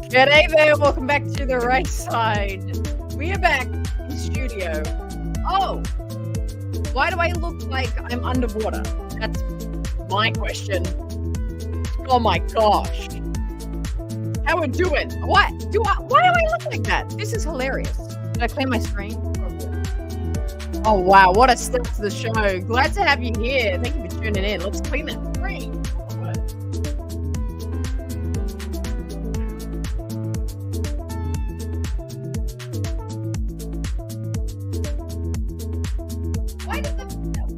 G'day there, welcome back to the race side. We are back in studio. Oh, why do I look like I'm underwater? That's my question. Oh my gosh. How we doing? Why do I look like that? This is hilarious. Did I clear my screen? Oh wow, what a start to the show. Glad to have you here. Thank you for tuning in. Let's clean that screen.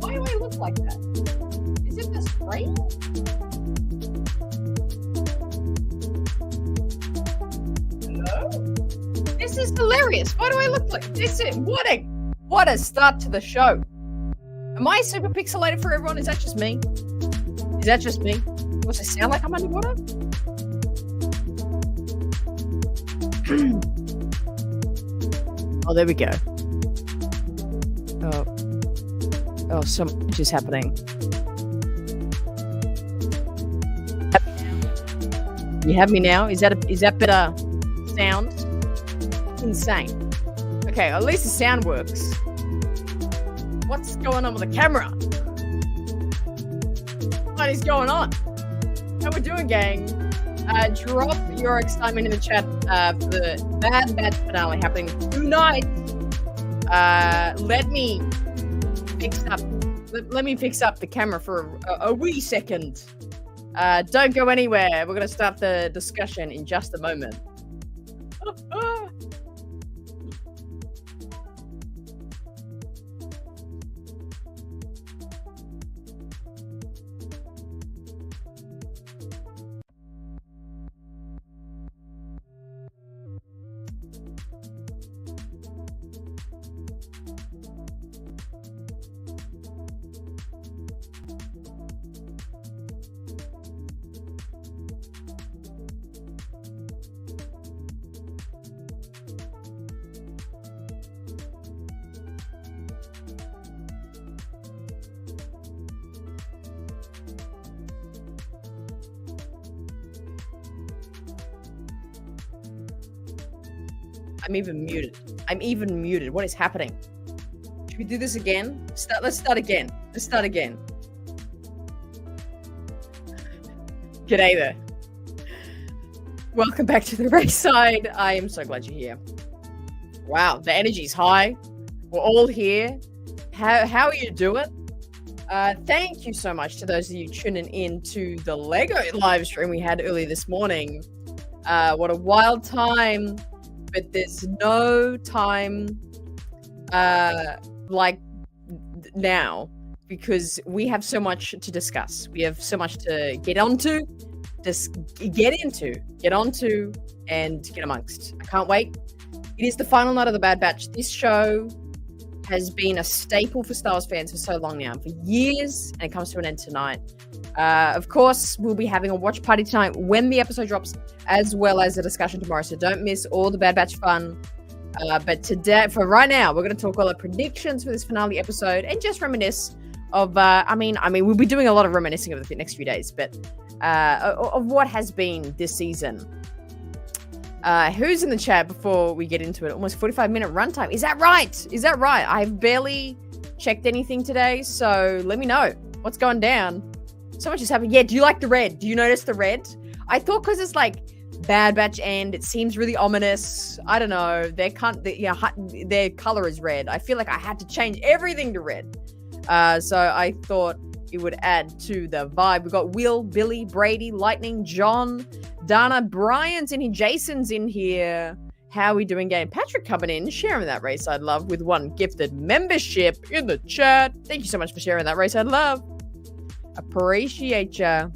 Why do I look like that? Is it the screen? Hello? This is hilarious. Why do I look like this? What a start to the show. Am I super pixelated for everyone? Is that just me? Is that just me? Does it sound like I'm underwater? Oh, there we go. Oh, so much is happening. You have me now? Is that better sound? Insane. Okay, at least the sound works. What's going on with the camera? What is going on? How we doing, gang? Drop your excitement in the chat for the Bad Batch finale happening tonight. Let me fix up the camera for a wee second. Don't go anywhere. We're gonna start the discussion in just a moment. I'm even muted. What is happening? Should we do this again? Let's start again. G'day there. Welcome back to the race side. I am so glad you're here. Wow, the energy's high. We're all here. How are you doing? Thank you so much to those of you tuning in to the Lego live stream we had earlier this morning. What a wild time. But there's no time like now, because we have so much to discuss. We have so much to get onto, get onto, and get amongst. I can't wait. It is the final night of the Bad Batch. This show has been a staple for Star Wars fans for so long now, for years, and it comes to an end tonight. Of course, we'll be having a watch party tonight when the episode drops, as well as a discussion tomorrow. So don't miss all the Bad Batch fun. But today, for right now, we're going to talk all the predictions for this finale episode and just reminisce of. I mean, we'll be doing a lot of reminiscing over the next few days, but of what has been this season. Who's in the chat before we get into it? Almost 45-minute runtime. Is that right? I've barely checked anything today, so let me know what's going down. So much is happening. Yeah, do you like the red? Do you notice the red? I thought because it's like Bad Batch and it seems really ominous. I don't know. Their color is red. I feel like I had to change everything to red. So I thought it would add to the vibe. We've got Will, Billy, Brady, Lightning, John, Dana, Brian's in here, Jason's in here. How are we doing, game? Patrick coming in, sharing that race I'd love with one gifted membership in the chat. Thank you so much for sharing that race I'd love. Appreciate ya.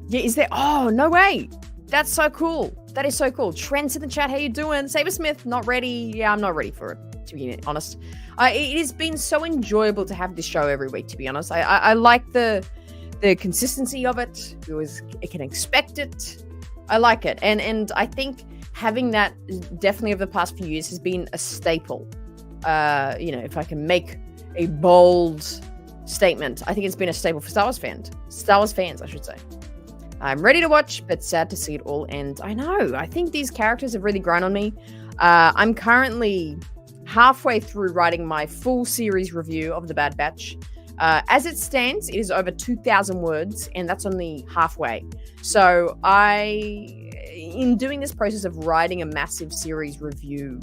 Yeah, is there? Oh, no way. That's so cool. That is so cool. Trent's in the chat. How you doing? Saber Smith, not ready. Yeah, I'm not ready for it, to be honest. It has been so enjoyable to have this show every week, to be honest. I like the consistency of it. I can expect it. I like it. And I think having that definitely over the past few years has been a staple. If I can make a bold statement, I think it's been a staple for Star Wars fans, I should say. I'm ready to watch, but sad to see it all end. I know. I think these characters have really grown on me. I'm currently halfway through writing my full series review of The Bad Batch. As it stands, it is over 2,000 words, and that's only halfway. So in doing this process of writing a massive series review,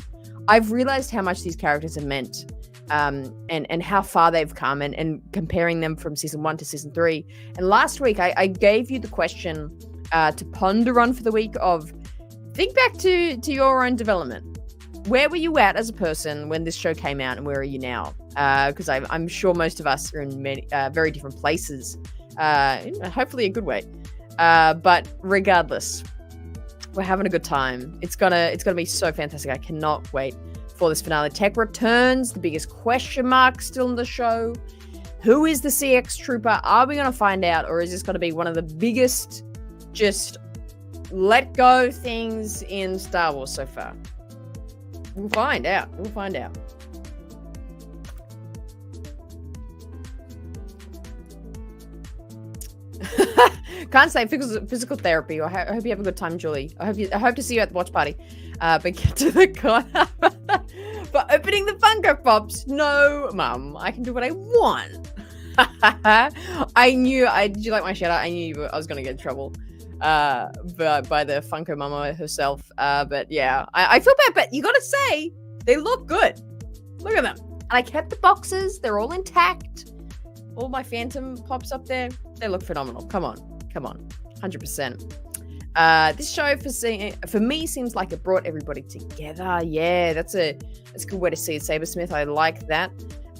I've realized how much these characters have meant. And how far they've come, and comparing them from season 1 to season 3. And last week, I gave you the question to ponder on for the week of, think back to your own development. Where were you at as a person when this show came out, and where are you now? Because I'm sure most of us are in many, very different places, hopefully a good way. But regardless, we're having a good time. It's gonna be so fantastic. I cannot wait for this finale. Tech returns, the biggest question mark still in the show. Who is the CX trooper? Are we going to find out, or is this going to be one of the biggest just let go things in Star Wars so far? We'll find out. Can't say physical therapy. I hope you have a good time, Julie. I hope to see you at the watch party. But get to the corner. For opening getting the Funko Pops. No, Mum, I can do what I want. I knew. Did you like my shout out? I knew I was going to get in trouble by the Funko Mama herself. But yeah, I feel bad, but you got to say, they look good. Look at them. And I kept the boxes. They're all intact. All my Phantom Pops up there. They look phenomenal. Come on. 100%. This show for me seems like it brought everybody together. Yeah, that's a good way to see it, Sabersmith. I like that.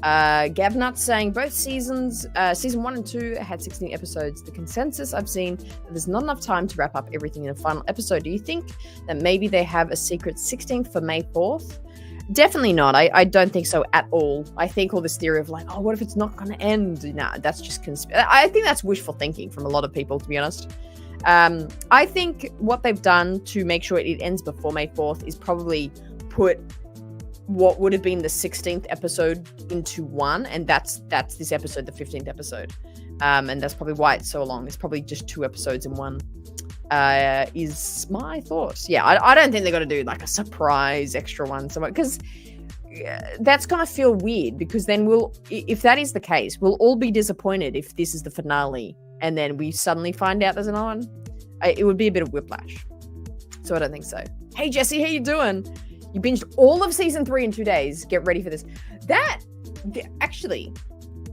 Gavnut saying both seasons, season 1 and 2 had 16 episodes. The consensus I've seen that there's not enough time to wrap up everything in a final episode. Do you think that maybe they have a secret 16th for May 4th? Definitely not. I don't think so at all. I think all this theory of like, oh, what if it's not going to end? Nah, that's just I think that's wishful thinking from a lot of people, to be honest. I think what they've done to make sure it ends before May 4th is probably put what would have been the 16th episode into one, and that's this episode, the 15th episode. And that's probably why it's so long. It's probably just 2 episodes in one. Is my thoughts. Yeah, I don't think they're going to do like a surprise extra one somewhere, because that's going to feel weird, because then if that is the case, we'll all be disappointed if this is the finale and then we suddenly find out there's another one. It would be a bit of whiplash. So I don't think so. Hey, Jesse, how you doing? You binged all of season 3 in 2 days. Get ready for this. Actually,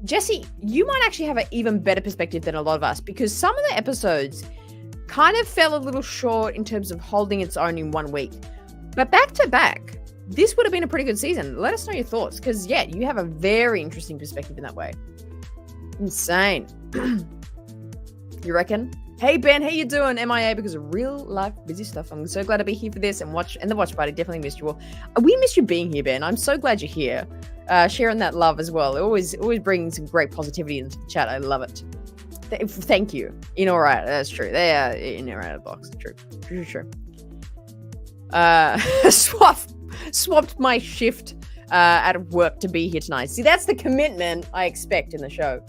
Jesse, you might actually have an even better perspective than a lot of us, because some of the episodes kind of fell a little short in terms of holding its own in 1 week. But back to back, this would have been a pretty good season. Let us know your thoughts, because, yeah, you have a very interesting perspective in that way. Insane. You reckon? Hey, Ben, how you doing? MIA because of real life busy stuff. I'm so glad to be here for this and the watch party. Definitely missed you all. We missed you being here, Ben. I'm so glad you're here. Sharing that love as well. It always brings some great positivity into the chat. I love it. Thank you. In all right, that's true. They are in or out of the box. True. Swapped my shift at work to be here tonight. See, that's the commitment I expect in the show.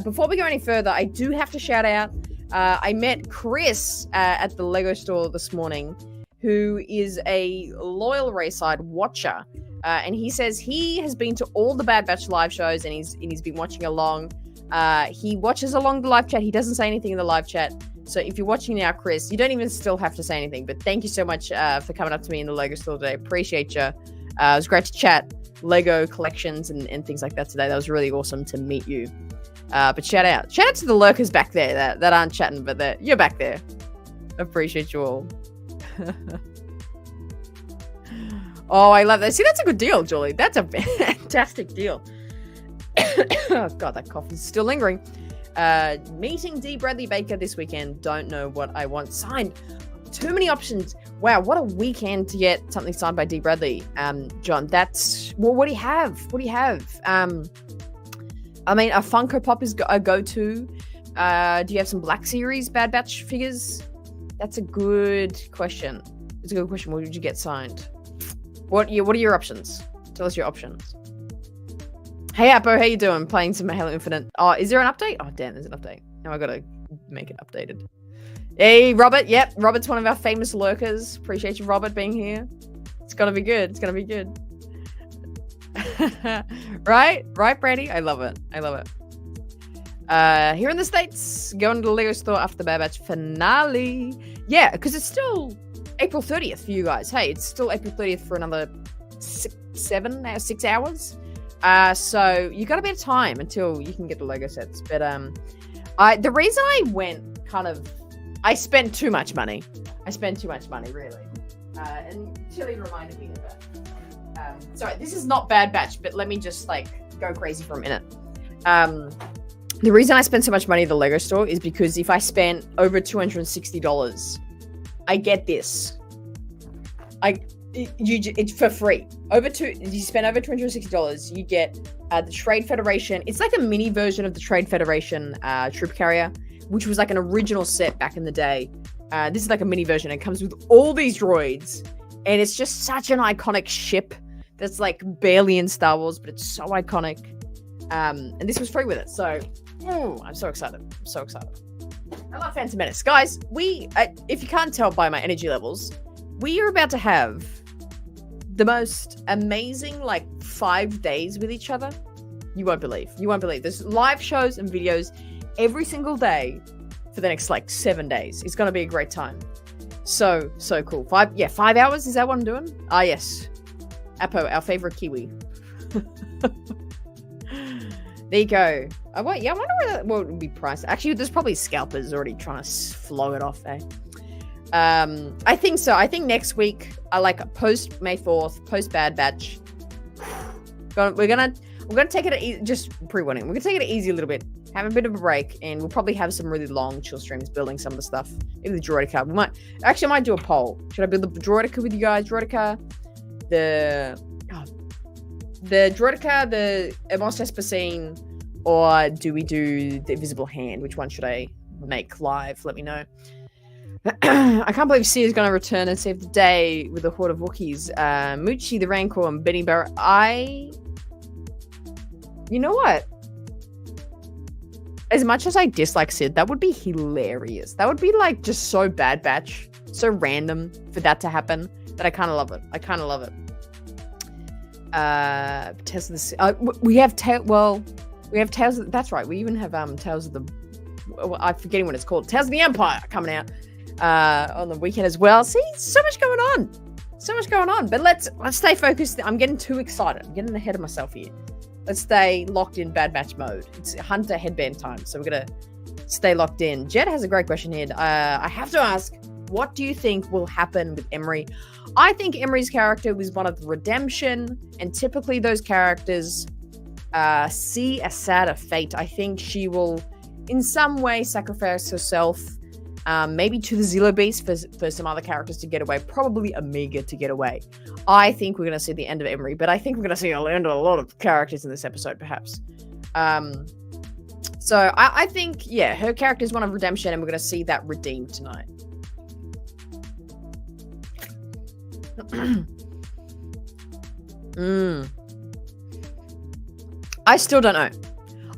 Before we go any further, I do have to shout out. I met Chris at the Lego store this morning, who is a loyal Rayside watcher, and he says he has been to all the Bad Batch live shows, and he's been watching along. He watches along the live chat. He doesn't say anything in the live chat. So if you're watching now, Chris, you don't even still have to say anything. But thank you so much for coming up to me in the Lego store today. Appreciate you. It was great to chat Lego collections and things like that today. That was really awesome to meet you. But shout out to the lurkers back there that aren't chatting, but you're back there. Appreciate you all. Oh, I love that. See, that's a good deal, Julie. That's a fantastic deal. Oh, God, that cough is still lingering. Meeting D. Bradley Baker this weekend. Don't know what I want signed. Too many options. Wow, what a weekend to get something signed by D. Bradley. John, that's... Well, what do you have? I mean, a Funko Pop is a go-to. Do you have some Black Series Bad Batch figures? That's a good question. It's a good question. What did you get signed? What are your options? Tell us your options. Hey, Appo, how you doing? Playing some Halo Infinite. Oh, is there an update? Oh, damn, there's an update. Now I gotta make it updated. Hey, Robert. Yep, Robert's one of our famous lurkers. Appreciate you, Robert, being here. It's gonna be good. Right, Brady? I love it. Here in the States, going to the Lego store after the Bad Batch finale. Yeah, because it's still April 30th for you guys. Hey, it's still April 30th for another 6 hours. So you got a bit of time until you can get the Lego sets. But the reason I went I spent too much money. Really. And Chili reminded me of that. Sorry, this is not Bad Batch, but let me just go crazy for a minute. The reason I spent so much money at the Lego store is because if I spent over $260, I get this. It's for free. You spend over $260, you get the Trade Federation. It's like a mini version of the Trade Federation troop carrier, which was like an original set back in the day. This is like a mini version. It comes with all these droids, and it's just such an iconic ship that's like barely in Star Wars, but it's so iconic. And this was free with it, so I'm so excited. I love Phantom Menace. Guys, if you can't tell by my energy levels, we are about to have the most amazing, like, 5 days with each other. You won't believe. You won't believe. There's live shows and videos every single day for the next, like, 7 days. It's going to be a great time. So cool. 5 hours? Is that what I'm doing? Ah, yes. Apo, our favorite Kiwi. There you go. Oh, wait, yeah, I wonder what would be priced. Actually, there's probably scalpers already trying to flow it off, eh? I think so. I think next week, like post May 4th, post Bad Batch. We're gonna take it easy, just pre-warning. We're gonna take it easy a little bit, have a bit of a break, and we'll probably have some really long chill streams building some of the stuff. Maybe the Droideka. I might do a poll. Should I build the Droideka with you guys? Droideka, the Droideka, the Amos Esposine, or do we do the Invisible Hand? Which one should I make live? Let me know. I can't believe Sia is going to return and save the day with a horde of Wookiees. Moochie, the Rancor, and Benny Barrett. You know what? As much as I dislike Sid, that would be hilarious. That would be like just so Bad Batch, so random for that to happen that I kind of love it. Tales of the we have Tales of, that's right. We even have Tales of the, I'm forgetting what it's called. Tales of the Empire coming out on the weekend as well. See, so much going on. But let's stay focused. I'm getting too excited. I'm getting ahead of myself here. Let's stay locked in Bad Batch mode. It's Hunter headband time, so we're gonna stay locked in. Jed has a great question here. I have to ask, what do you think will happen with Emery? I think Emery's character was one of the redemption, and typically those characters see a sadder fate. I think she will, in some way, sacrifice herself, maybe to the Zillo Beast for some other characters to get away, probably Amiga to get away. I think we're going to see the end of Emery, but I think we're going to see the end of a lot of characters in this episode, perhaps. So I think, yeah, her character is one of redemption, and we're going to see that redeemed tonight. I still don't know.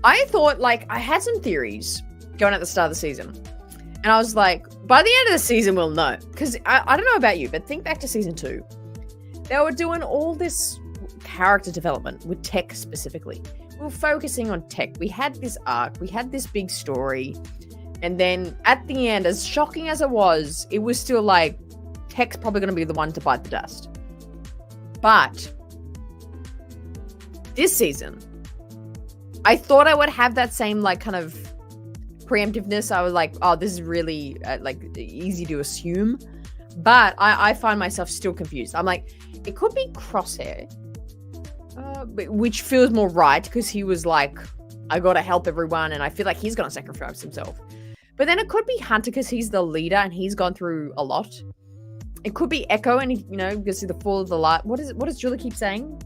I thought, like, I had some theories going at the start of the season. And I was like, by the end of the season, we'll know. Because I don't know about you, but think back to season 2. They were doing all this character development with Tech specifically. We were focusing on Tech. We had this arc. We had this big story. And then at the end, as shocking as it was still like, Tech's probably going to be the one to bite the dust. But this season, I thought I would have that same, like, kind of preemptiveness. I was like, oh, this is really like easy to assume, but I find myself still confused. I'm like, it could be Crosshair, which feels more right because he was like, I gotta help everyone, and I feel like he's gonna sacrifice himself. But then it could be Hunter because he's the leader and he's gone through a lot. It could be Echo, and you know, you can see the fall of the light. What does Julie keep saying?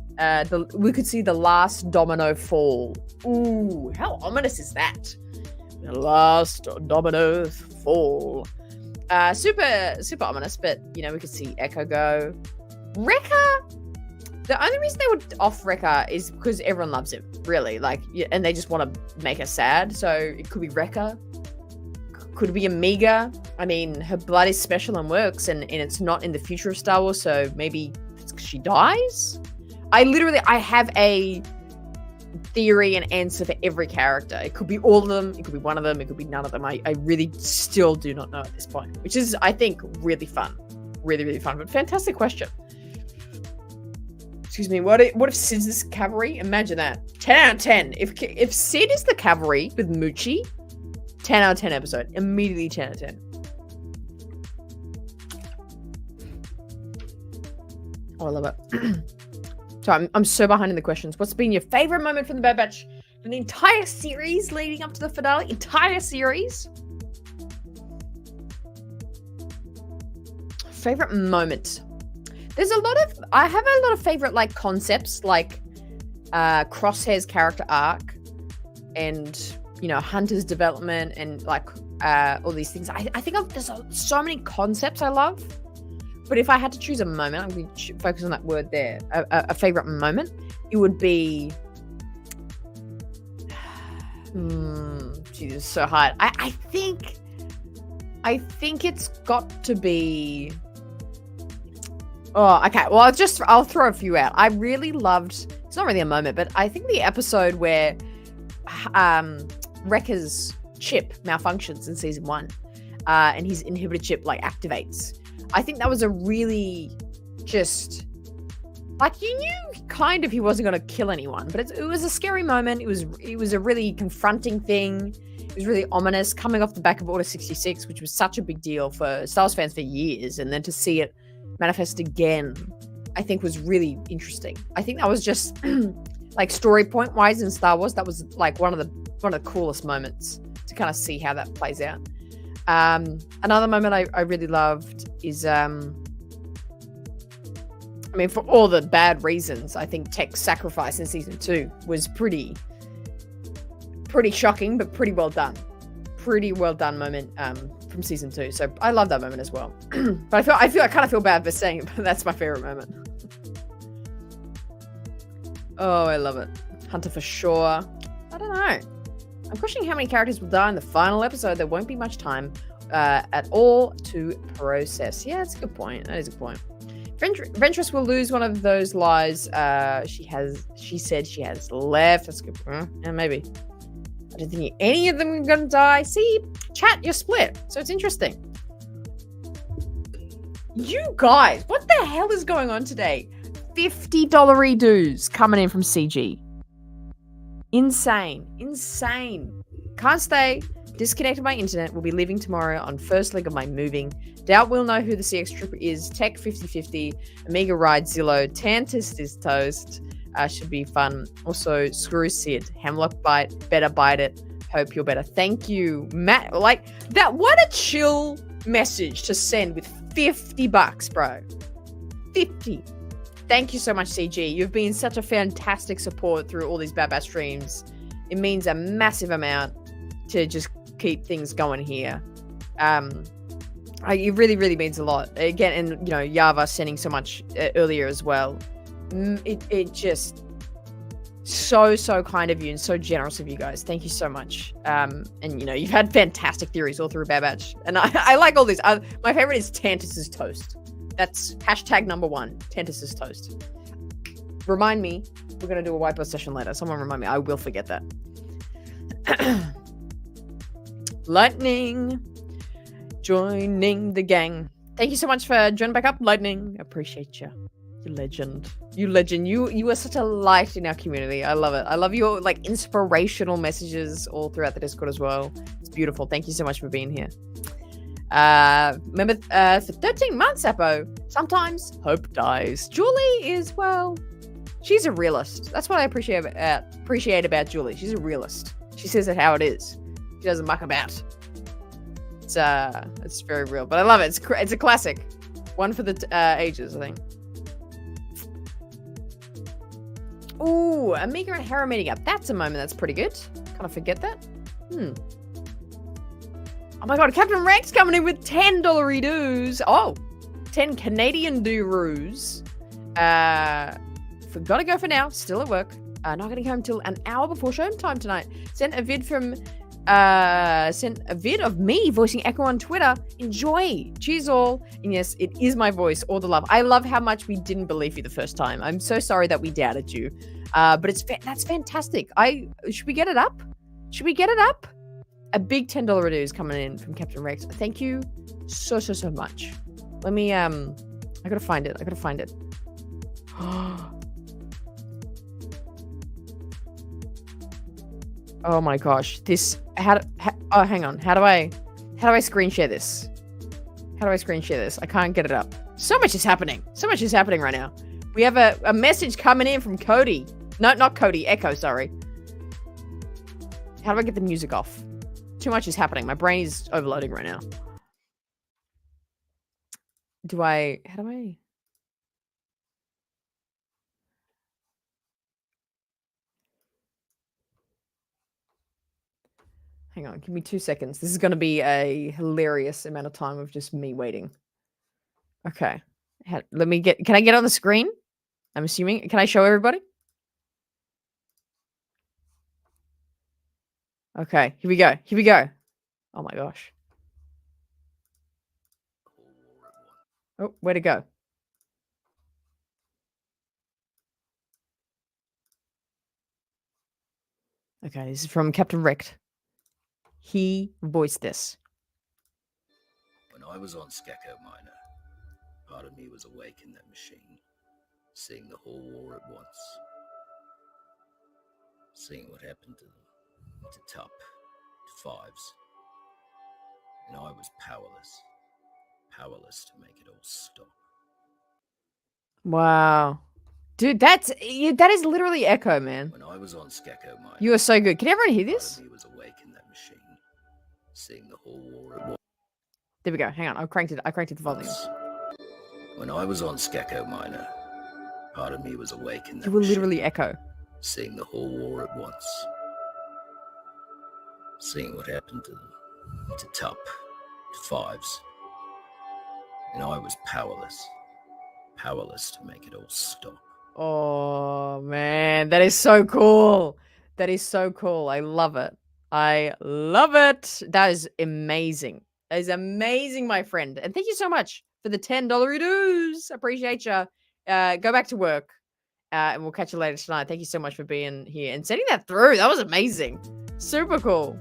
We could see the last domino fall. Ooh, how ominous is that? The last domino fall. Super ominous, but you know, we could see Echo go. Wrecker, the only reason they would off Wrecker is because everyone loves him, really, like, and they just want to make her sad. So it could be Wrecker, could be Amiga. I mean, her blood is special and works, and it's not in the future of Star Wars, so maybe it's 'cause she dies. I have a theory and answer for every character. It could be all of them, it could be one of them, it could be none of them. I really still do not know at this point, which is, I think, really fun. Really fun, but fantastic question. Excuse me, what if Sid's this cavalry? Imagine that. 10 out of 10. If Sid is the cavalry with Moochie, 10 out of 10 episode. Immediately 10 out of 10. Oh, I love it. So I'm so behind in the questions. What's been your favorite moment from the Bad Batch in the entire series leading up to the finale? Entire series? Favorite moment. I have a lot of favorite, like, concepts, like Crosshair's character arc and, you know, Hunter's development and, like, all these things. I think there's so many concepts I love. But if I had to choose a moment, I'm going to focus on that word there. A favorite moment, it would be. Jesus, so hard. I think it's got to be. Oh, okay. Well, I'll throw a few out. I really loved. It's not really a moment, but I think the episode where Wrecker's chip malfunctions in season 1, and his inhibitor chip like activates. I think that was a really just like you knew kind of he wasn't going to kill anyone, but it was a scary moment. It was a really confronting thing. It was really ominous coming off the back of Order 66, which was such a big deal for Star Wars fans for years, and then to see it manifest again, I think was really interesting. I think that was just like story point wise in Star Wars, that was like one of the coolest moments to kind of see how that plays out. Another moment I really loved is I mean, for all the bad reasons, I think Tech's sacrifice in season 2 was pretty shocking, but pretty well done. Pretty well done moment from season 2. So I love that moment as well. But I kind of feel bad for saying it, but that's my favorite moment. Oh, I love it. Hunter for sure. I don't know. I'm questioning how many characters will die in the final episode. There won't be much time at all to process. Yeah, that's a good point. That is a good point. Ventress will lose one of those lies. She said she has left. That's good. Yeah, maybe. I don't think any of them are going to die. See, chat, you're split. So it's interesting. You guys, what the hell is going on today? $50 redos coming in from CG. Insane. Can't stay. Disconnected my internet. Will be leaving tomorrow on first leg of my moving. Doubt we'll know who the CX Trooper is. Tech 50/50. Amiga Ride Zillow. Tantis is toast. Should be fun. Also, screw Sid. Hemlock bite. Better bite it. Hope you're better. Thank you, Matt. Like that. What a chill message to send with $50, bro. 50. Thank you so much, CG. You've been such a fantastic support through all these Bad Batch streams. It means a massive amount to just keep things going here. It really, really means a lot. Again, and Yava sending so much earlier as well. It just so kind of you and so generous of you guys. Thank you so much. And you've had fantastic theories all through Bad Batch, and I like all these. My favorite is Tantus's toast. That's hashtag number 1. Tantus's toast. Remind me, we're gonna do a whiteboard session later. Someone remind me. I will forget that. Lightning joining the gang. Thank you so much for joining back up, Lightning. Appreciate you. You legend. You are such a light in our community. I love it. I love your inspirational messages all throughout the Discord as well. It's beautiful. Thank you so much for being here. Remember, for 13 months, Apo, sometimes hope dies. Julie is, well, she's a realist. That's what I appreciate about Julie. She's a realist. She says it how it is. She doesn't muck about. It's very real, but I love it. It's a classic. One for the ages, I think. Ooh, Amiga and Hera meeting up. That's a moment that's pretty good. Kind of forget that. Oh my god, Captain Rex coming in with $10 redos. Oh, 10 Canadian doos. Gotta go for now. Still at work. Not getting home till an hour before showtime tonight. Sent a vid of me voicing Echo on Twitter. Enjoy. Cheers all. And yes, it is my voice, all the love. I love how much we didn't believe you the first time. I'm so sorry that we doubted you. But that's fantastic. Should we get it up? A big $10 redo is coming in from Captain Rex. Thank you so much. Let me I gotta find it. Oh my gosh. Hang on. How do I screen share this? I can't get it up. So much is happening right now. We have a message coming in from Cody. No, not Cody. Echo, sorry. How do I get the music off? Too much is happening. My brain is overloading right now. How do I? Hang on, give me 2 seconds. This is going to be a hilarious amount of time of just me waiting. Okay. Can I get on the screen? I'm assuming. Can I show everybody? Okay, here we go. Oh my gosh. Oh, where'd it go? Okay, this is from Captain Wrecked. He voiced this. When I was on Skeko Minor, part of me was awake in that machine, seeing the whole war at once. Seeing what happened to them, to Tup, to Fives. And I was powerless to make it all stop. Wow. Dude, that is literally Echo, man. When I was on Skeko Minor, you are so good. Can everyone hear part this? of me was awake in that machine, seeing the whole war at once. There we go. Hang on. I cranked it the volume. When I was on Skeko Minor, part of me was awake in that You were machine, literally Echo. seeing the whole war at once. Seeing what happened to them, to Tup, to Fives. And I was powerless to make it all stop. Oh, man. That is so cool. That is so cool. I love it. I love it. That is amazing. That is amazing, my friend. And thank you so much for the $10 dues. Appreciate you. Go back to work. And we'll catch you later tonight. Thank you so much for being here and sending that through. That was amazing. Super cool.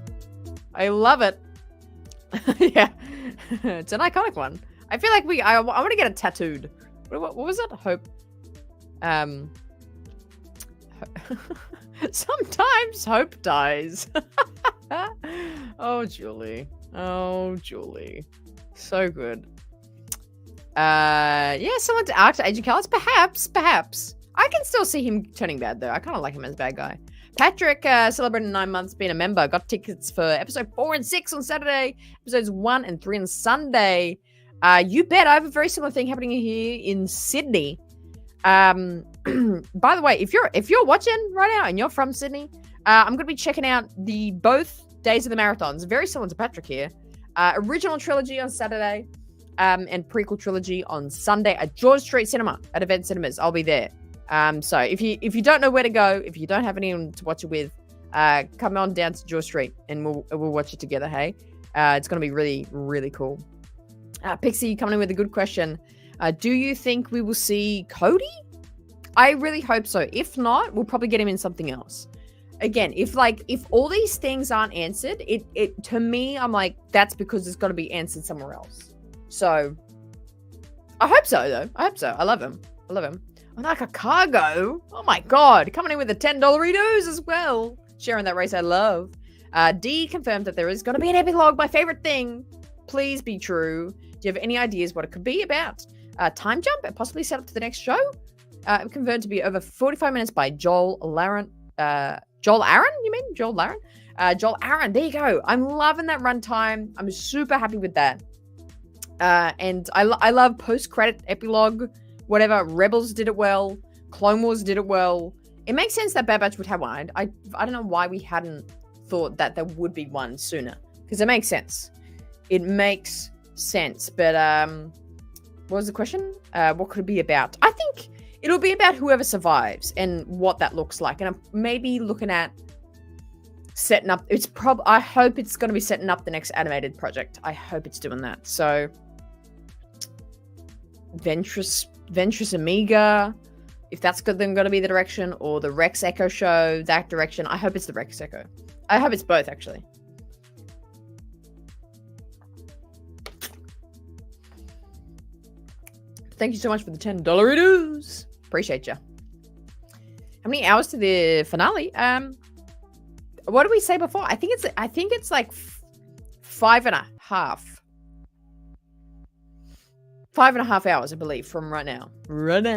I love it. Yeah. It's an iconic one. I feel like I want to get it tattooed. What was it? Hope. Sometimes hope dies. Oh, Julie. Oh, Julie. So good. Yeah, someone to act Agent Callus. Perhaps. I can still see him turning bad, though. I kind of like him as a bad guy. Patrick celebrated 9 months being a member. Got tickets for episode 4 and 6 on Saturday. Episodes 1 and 3 on Sunday. You bet. I have a very similar thing happening here in Sydney. By the way, if you're watching right now and you're from Sydney, I'm going to be checking out the both days of the marathons. Very similar to Patrick here. Original trilogy on Saturday, and prequel trilogy on Sunday at George Street Cinema at Event Cinemas. I'll be there. So if you don't know where to go, if you don't have anyone to watch it with, come on down to George Street and we'll watch it together. Hey, it's going to be really, really cool. Pixie coming in with a good question. Do you think we will see Cody? I really hope so. If not, we'll probably get him in something else. Again, if all these things aren't answered, it to me, I'm like, that's because it's got to be answered somewhere else. So I hope so, though. I hope so. I love him. I'm like a cargo. Oh my god, coming in with a $10 dues as well. Sharing that race I love. D confirmed that there is going to be an epilogue, my favorite thing. Please be true. Do you have any ideas what it could be about? Time jump and possibly set up to the next show? Confirmed to be over 45 minutes by Joel Aaron. Joel Aaron, you mean? Joel Aaron? Joel Aaron, there you go. I'm loving that runtime. I'm super happy with that. And I love post-credit epilogue, whatever. Rebels did it well. Clone Wars did it well. It makes sense that Bad Batch would have one. I don't know why we hadn't thought that there would be one sooner. Because it makes sense. It makes sense. But what was the question? What could it be about? I think it'll be about whoever survives and what that looks like. And I'm maybe looking at setting up. I hope it's going to be setting up the next animated project. I hope it's doing that. So Ventress Amiga, if that's then going to be the direction, or the Rex Echo show, that direction. I hope it's the Rex Echo. I hope it's both, actually. Thank you so much for the $10 dues. Appreciate you. How many hours to the finale? What did we say before? I think it's like 5.5. 5.5 hours, I believe, from right now. Joel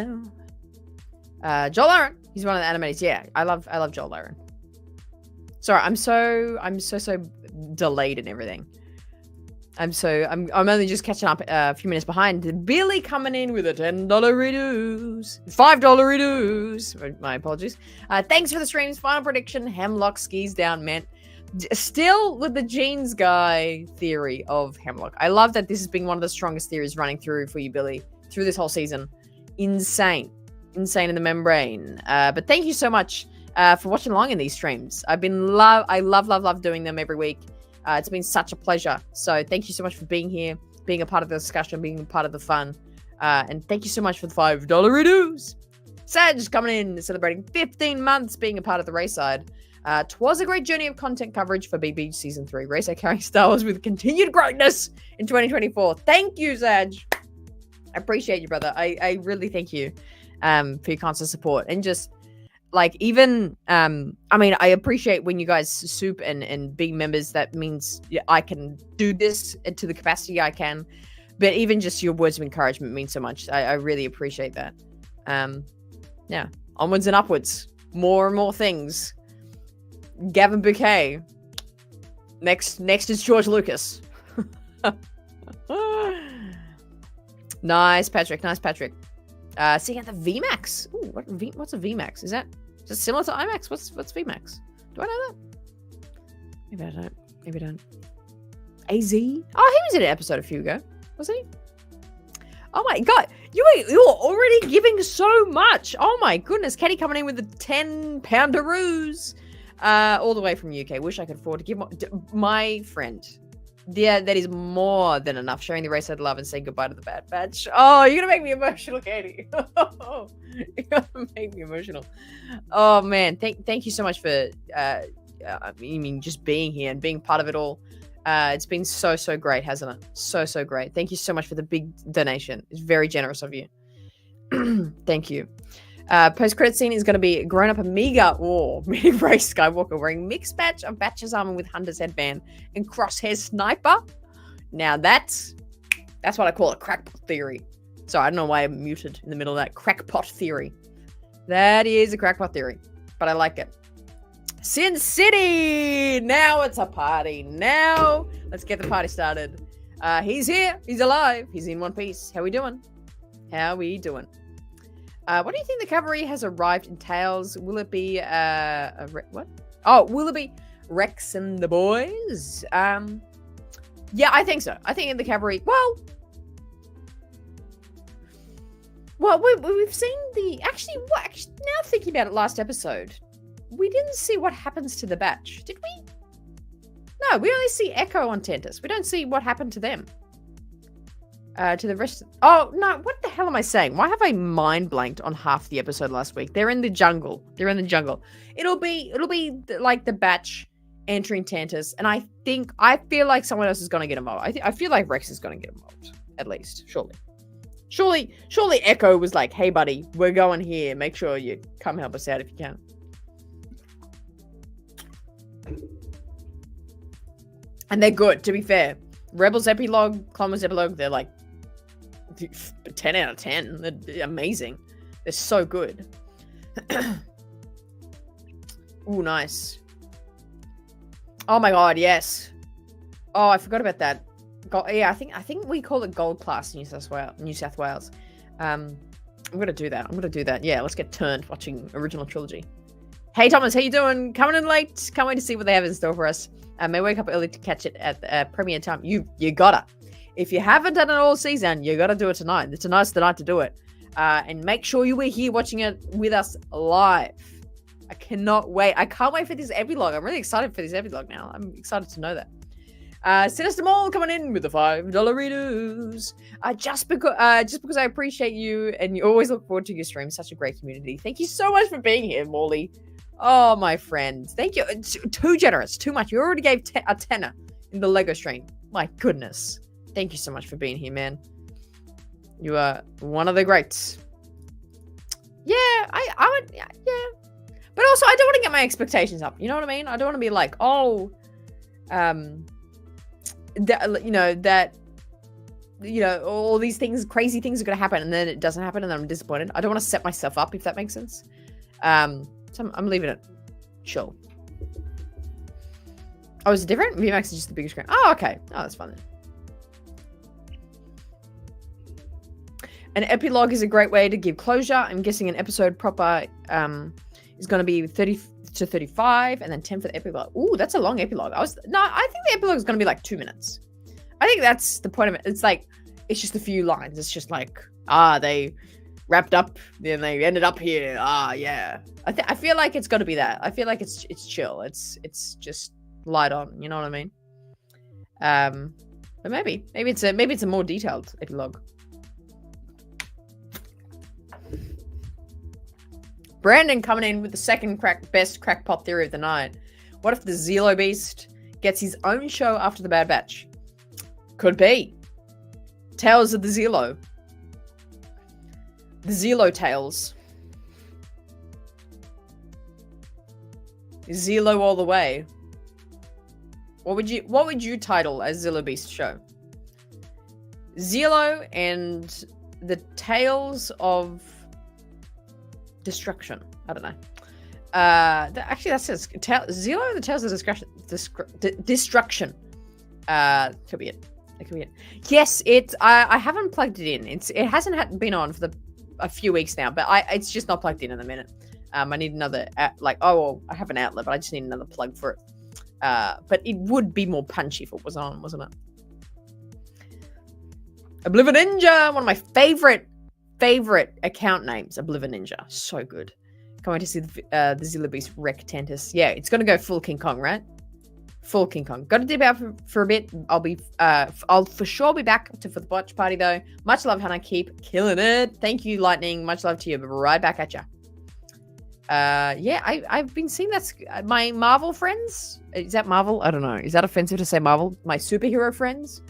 Aaron. He's one of the animators. Yeah, I love Joel Aaron. Sorry, I'm so delayed and everything. I'm only just catching up a few minutes behind. Billy coming in with a $10 reduce. $5 reduce. My apologies. Thanks for the streams. Final prediction. Hemlock skis down, man. Still with the jeans guy theory of Hemlock. I love that this has been one of the strongest theories running through for you, Billy, through this whole season. Insane in the membrane. But thank you so much for watching along in these streams. I love doing them every week. It's been such a pleasure. So thank you so much for being here, being a part of the discussion, being a part of the fun. And thank you so much for the $5 reduce. Sage coming in, celebrating 15 months being a part of the race side. 'Twas a great journey of content coverage for BB Season 3. Race are carrying Star Wars with continued greatness in 2024. Thank you, Zaj. I appreciate you, brother. I really thank you for your constant support. And just, like, even, I mean, I appreciate when you guys soup and be members. That means I can do this to the capacity I can. But even just your words of encouragement mean so much. I really appreciate that. Yeah, onwards and upwards. More and more things. Gavin Bouquet. Next is George Lucas. Nice, Patrick. Nice, Patrick. Seeing at the VMAX. Ooh, what's a VMAX? Is it similar to IMAX? What's VMAX? Do I know that? Maybe I don't. Maybe I don't. AZ? Oh, he was in an episode a few ago, wasn't he? Oh my god, you're already giving so much. Oh my goodness, Katie coming in with the 10-pounderoos, all the way from UK. Wish I could afford to give my friend. Yeah, that is more than enough. Sharing the race I'd love and saying goodbye to the Bad Batch. Oh, you're gonna make me emotional, Katie. You're gonna make me emotional. Oh man, thank you so much for I mean, just being here and being part of it all. It's been so great, hasn't it? So great. Thank you so much for the big donation. It's very generous of you. Thank you. Post-credit scene is going to be grown-up Amiga or mini race Skywalker wearing mixed batch of Batch's armor with Hunter's headband and crosshair sniper. Now that's what I call a crackpot theory. Sorry, I don't know why I'm muted in the middle of that. Crackpot theory. That is a crackpot theory, but I like it. Sin City! Now it's a party. Now let's get the party started. He's here. He's alive. He's in one piece. How we doing? How we doing? What do you think the cavalry has arrived in Tails? Will it be what? Oh, will it be Rex and the boys? Yeah, I think so. I think in the cavalry. Well, we've seen the actually. Now thinking about it, last episode, we didn't see what happens to the batch, did we? No, we only see Echo on Tentus. We don't see what happened to them. To the rest. Oh no! What the hell am I saying? Why have I mind blanked on half the episode last week? They're in the jungle. It'll be like the batch entering Tantus, and I feel like someone else is gonna get involved. I feel like Rex is gonna get involved, at least. Surely Echo was like, "Hey, buddy, we're going here. Make sure you come help us out if you can." And they're good, to be fair. Rebels epilogue, Clone Wars epilogue, they're like 10 out of 10. They're amazing. They're so good. Ooh, nice. Oh my god, yes. Oh, I forgot about that. Yeah, I think we call it Gold Class New South Wales. I'm gonna do that. Yeah, let's get turned watching original trilogy. Hey Thomas, how you doing? Coming in late. Can't wait to see what they have in store for us. May wake up early to catch it at premiere time. You gotta. If you haven't done it all season, you gotta do it tonight. Tonight's the night to do it. And make sure you were here watching it with us live. I cannot wait. I can't wait for this epilogue. I'm really excited for this epilogue now. I'm excited to know that. Sinister Mall coming in with the $5 just because I appreciate you and you always look forward to your stream. Such a great community. Thank you so much for being here, Morley. Oh, my friend. Thank you. Too generous. Too much. You already gave a tenner in the Lego stream. My goodness. Thank you so much for being here, man. You are one of the greats. Yeah, I would, yeah. But also, I don't want to get my expectations up. You know what I mean? I don't want to be like, all these things, crazy things are going to happen, and then it doesn't happen, and then I'm disappointed. I don't want to set myself up, if that makes sense. So I'm leaving it chill. Oh, is it different? VMAX is just the bigger screen. Oh, okay. Oh, that's fun then. An epilogue is a great way to give closure. I'm guessing an episode proper is going to be 30 to 35, and then 10 for the epilogue. Ooh, that's a long epilogue. I think the epilogue is going to be like 2 minutes. I think that's the point of it. It's like, it's just a few lines. It's just like, they wrapped up, then they ended up here. Yeah. I feel like it's got to be that. I feel like it's chill. It's just light on. You know what I mean? But maybe it's a more detailed epilogue. Brandon coming in with the second best crackpot theory of the night. What if the Zelo Beast gets his own show after the Bad Batch? Could be. Tales of the Zelo. The Zelo Tales. Zelo all the way. What would you title a Zelo Beast show? Zelo and the Tales of Destruction. I don't know. Actually, that says Zelo and the Tales of Destruction. Could be it. It could be it. Yes, I haven't plugged it in. It hasn't been on for a few weeks now, but it's just not plugged in the minute. I need another I have an outlet, but I just need another plug for it. But it would be more punchy if it was on, wasn't it? Oblivion Ninja, one of my favorite account names. Oblivion Ninja, so good. Can't wait to see the Zelo Beast wreck Tantus. Yeah, it's gonna go full King Kong, right? Full King Kong. Got to dip out for a bit. I'll for sure be back for the watch party though. Much love, Hannah. Keep killing it. Thank you, Lightning. Much love to you. Right back at ya. Yeah, I've been seeing that. My Marvel friends. Is that Marvel? I don't know. Is that offensive to say Marvel? My superhero friends.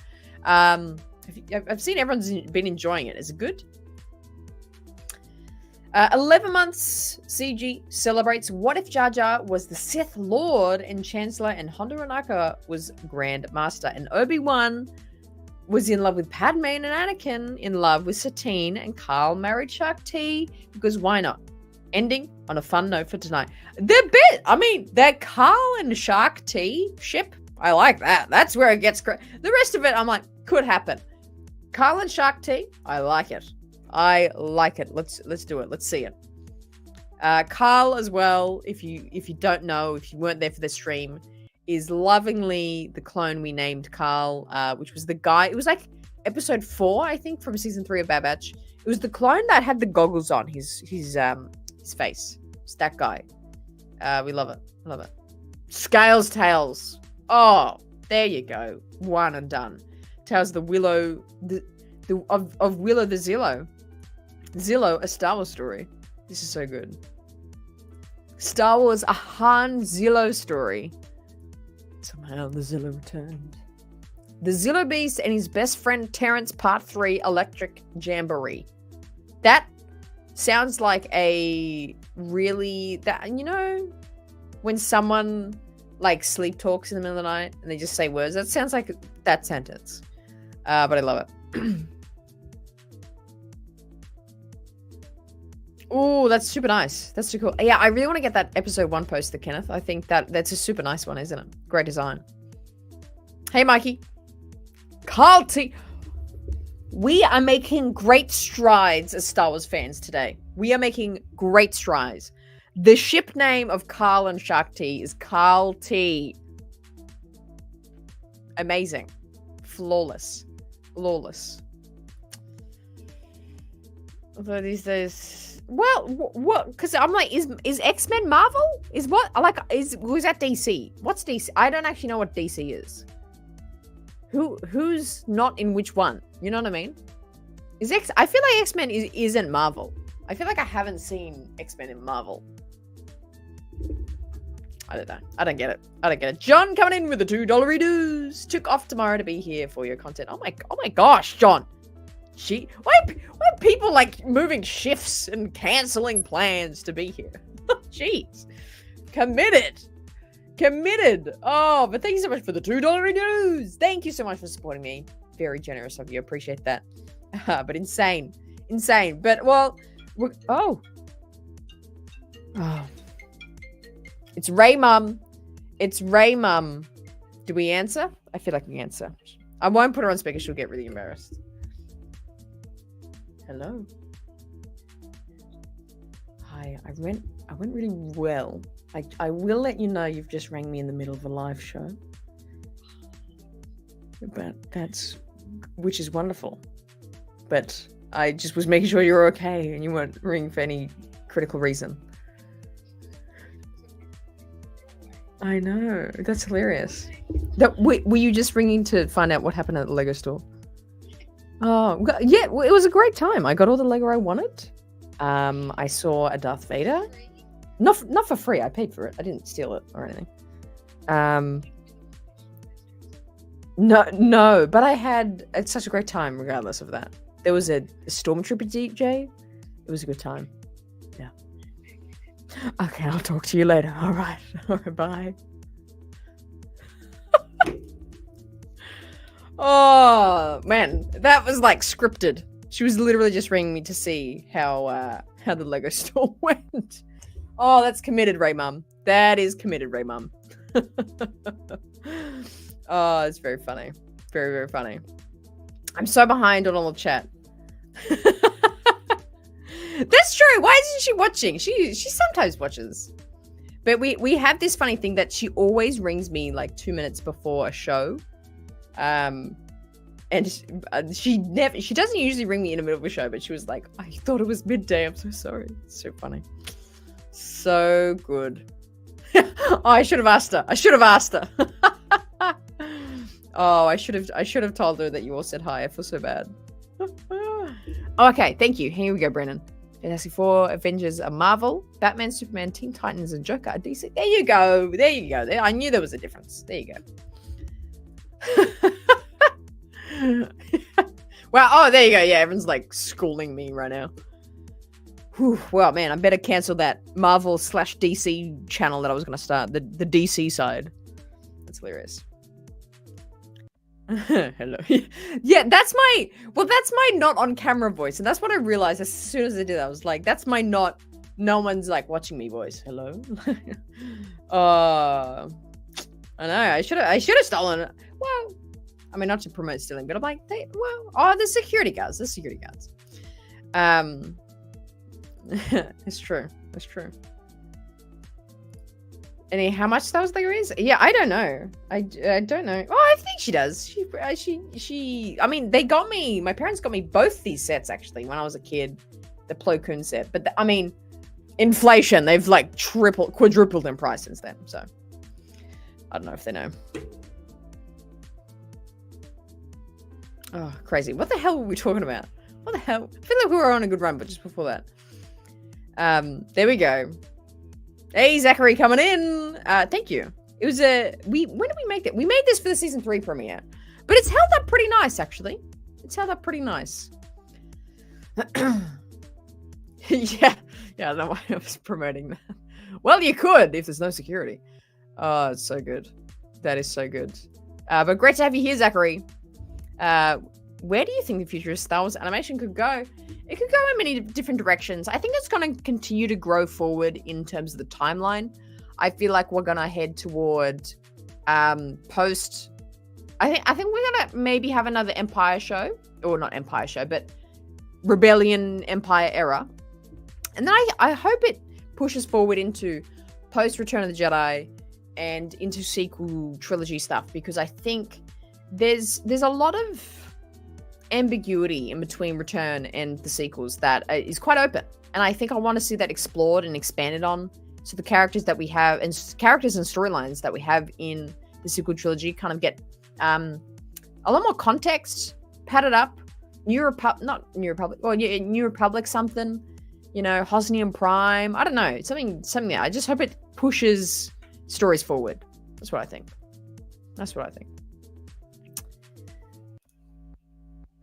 I've seen everyone's been enjoying it. Is it good? 11 months CG celebrates. What if Jar Jar was the Sith Lord and Chancellor, and Hondo Ohnaka was Grand Master, and Obi-Wan was in love with Padme, and Anakin in love with Satine, and Carl married Shak T, because why not? Ending on a fun note for tonight. That Carl and Shak T ship, I like that. That's where it gets great. The rest of it, I'm like, could happen. Carl and Shak T, I like it. I like it. Let's do it. Let's see it. Carl as well, if you don't know, if you weren't there for the stream, is lovingly the clone we named Carl, which was the guy. It was like episode 4, I think, from season 3 of Bad Batch. It was the clone that had the goggles on his face. It's that guy. We love it. Love it. Scales Tales. Oh, there you go. One and done. Tales of the Willow, of Willow the Zillow. Zillow, a Star Wars story. This is so good. Star Wars, a Han Zillow story. Somehow the Zillow returned. The Zillow Beast and his best friend Terrence Part 3 Electric Jamboree. That sounds like a really, when someone like sleep talks in the middle of the night and they just say words, that sounds like that sentence. But I love it. Oh, that's super nice. That's super cool. Yeah, I really want to get that episode 1 posted, Kenneth. I think that's a super nice one, isn't it? Great design. Hey, Mikey. Carl T. We are making great strides as Star Wars fans today. We are making great strides. The ship name of Carl and Shak T is Carl T. Amazing. Flawless. Although these days... Well, what? Because I'm like, is X-Men Marvel? Was that DC? What's DC? I don't actually know what DC is. Who's not in which one? You know what I mean? I feel like X-Men isn't Marvel. I feel like I haven't seen X-Men in Marvel. I don't know. I don't get it. John coming in with the $2 dues. Took off tomorrow to be here for your content. Oh my gosh, John. Why are people like moving shifts and cancelling plans to be here? Jeez. Committed. Oh, but thank you so much for the $2 dues. Thank you so much for supporting me. Very generous of you. Appreciate that. But insane. But well, oh. It's Ray Mum. Do we answer? I feel like we answer. I won't put her on speaker. She'll get really embarrassed. Hello. Hi. I went really well. I will let you know you've just rang me in the middle of a live show. But which is wonderful. But I just was making sure you're okay and you weren't ringing for any critical reason. I know. That's hilarious. Were you just ringing to find out what happened at the Lego store? Oh, yeah. It was a great time. I got all the Lego I wanted. I saw a Darth Vader. Not for free. I paid for it. I didn't steal it or anything. No, but I had such a great time regardless of that. There was a Stormtrooper DJ. It was a good time. Yeah. Okay, I'll talk to you later. All right. All right, bye. Oh, man. That was like scripted. She was literally just ringing me to see how the Lego store went. Oh, that's committed, Ray Mum. That is committed, Ray Mum. Oh, it's very funny. Very, very funny. I'm so behind on all the chat. That's true. Why isn't she watching? She sometimes watches. But we have this funny thing that she always rings me like 2 minutes before a show. And she doesn't usually ring me in the middle of a show, but she was like, I thought it was midday. I'm so sorry. It's so funny. So good. Oh, I should have asked her. Oh, I should have told her that you all said hi. I feel so bad. Okay, thank you. Here we go, Brennan. Fantastic Four, Avengers are Marvel, Batman, Superman, Teen Titans, and Joker are DC. There you go. I knew there was a difference. There you go. Wow. Oh, there you go. Yeah, everyone's like schooling me right now. Whew. Well, man, I better cancel that Marvel/DC channel that I was going to start. The DC side. That's hilarious. Hello. Yeah, that's my not on camera voice. And that's what I realized as soon as I did that. I was like, that's my no one's like watching me voice. Hello. I know. I should have stolen it. Well, I mean, not to promote stealing, but I'm like, the security guards. It's true. And how much those there is? Yeah, I don't know. I don't know. Oh, I think she does. She. I mean, they got me. My parents got me both these sets actually when I was a kid, the Plo Koon set. But I mean, inflation. They've like quadrupled in price since then. So I don't know if they know. Oh, crazy! What the hell were we talking about? What the hell? I feel like we were on a good run, but just before that. There we go. Hey, Zachary coming in. Thank you. It was when did we make that? We made this for the season 3 premiere, but it's held up pretty nice, actually. It's held up pretty nice. Yeah, I don't know why I was promoting that. Well, you could if there's no security. Oh, it's so good. That is so good. But great to have you here, Zachary. Where do you think the future of Star Wars animation could go? It could go in many different directions. I think it's going to continue to grow forward in terms of the timeline. I feel like we're going to head toward post. I think we're going to maybe have another Empire show, or not Empire show, but Rebellion Empire era. And then I hope it pushes forward into post Return of the Jedi and into sequel trilogy stuff, because I think there's a lot of ambiguity in between Return and the sequels that is quite open, and I think I want to see that explored and expanded on, so the characters that we have and storylines that we have in the sequel trilogy kind of get a lot more context, padded up. New Republic something, Hosnian Prime, I don't know, something that I just hope it pushes stories forward. That's what I think.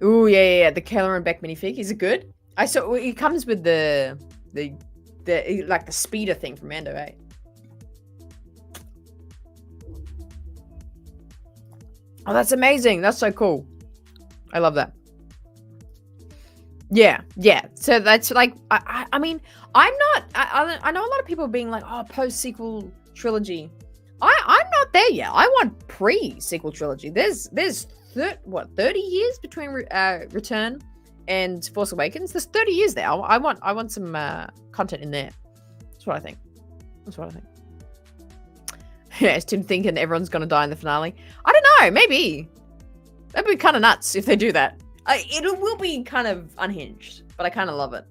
Ooh, yeah. The Keller and Beck minifig. Is it good? I saw it comes with the like the speeder thing from Mando, eh? Oh, that's amazing. That's so cool. I love that. Yeah. So that's like, I mean, I know a lot of people being like, oh, post-sequel trilogy. I'm not there yet. I want pre-sequel trilogy. There's 30 years between Return and Force Awakens? There's 30 years there. I want some content in there. That's what I think. Yeah, is Tim thinking everyone's going to die in the finale? I don't know. Maybe. That'd be kind of nuts if they do that. It will be kind of unhinged, but I kind of love it.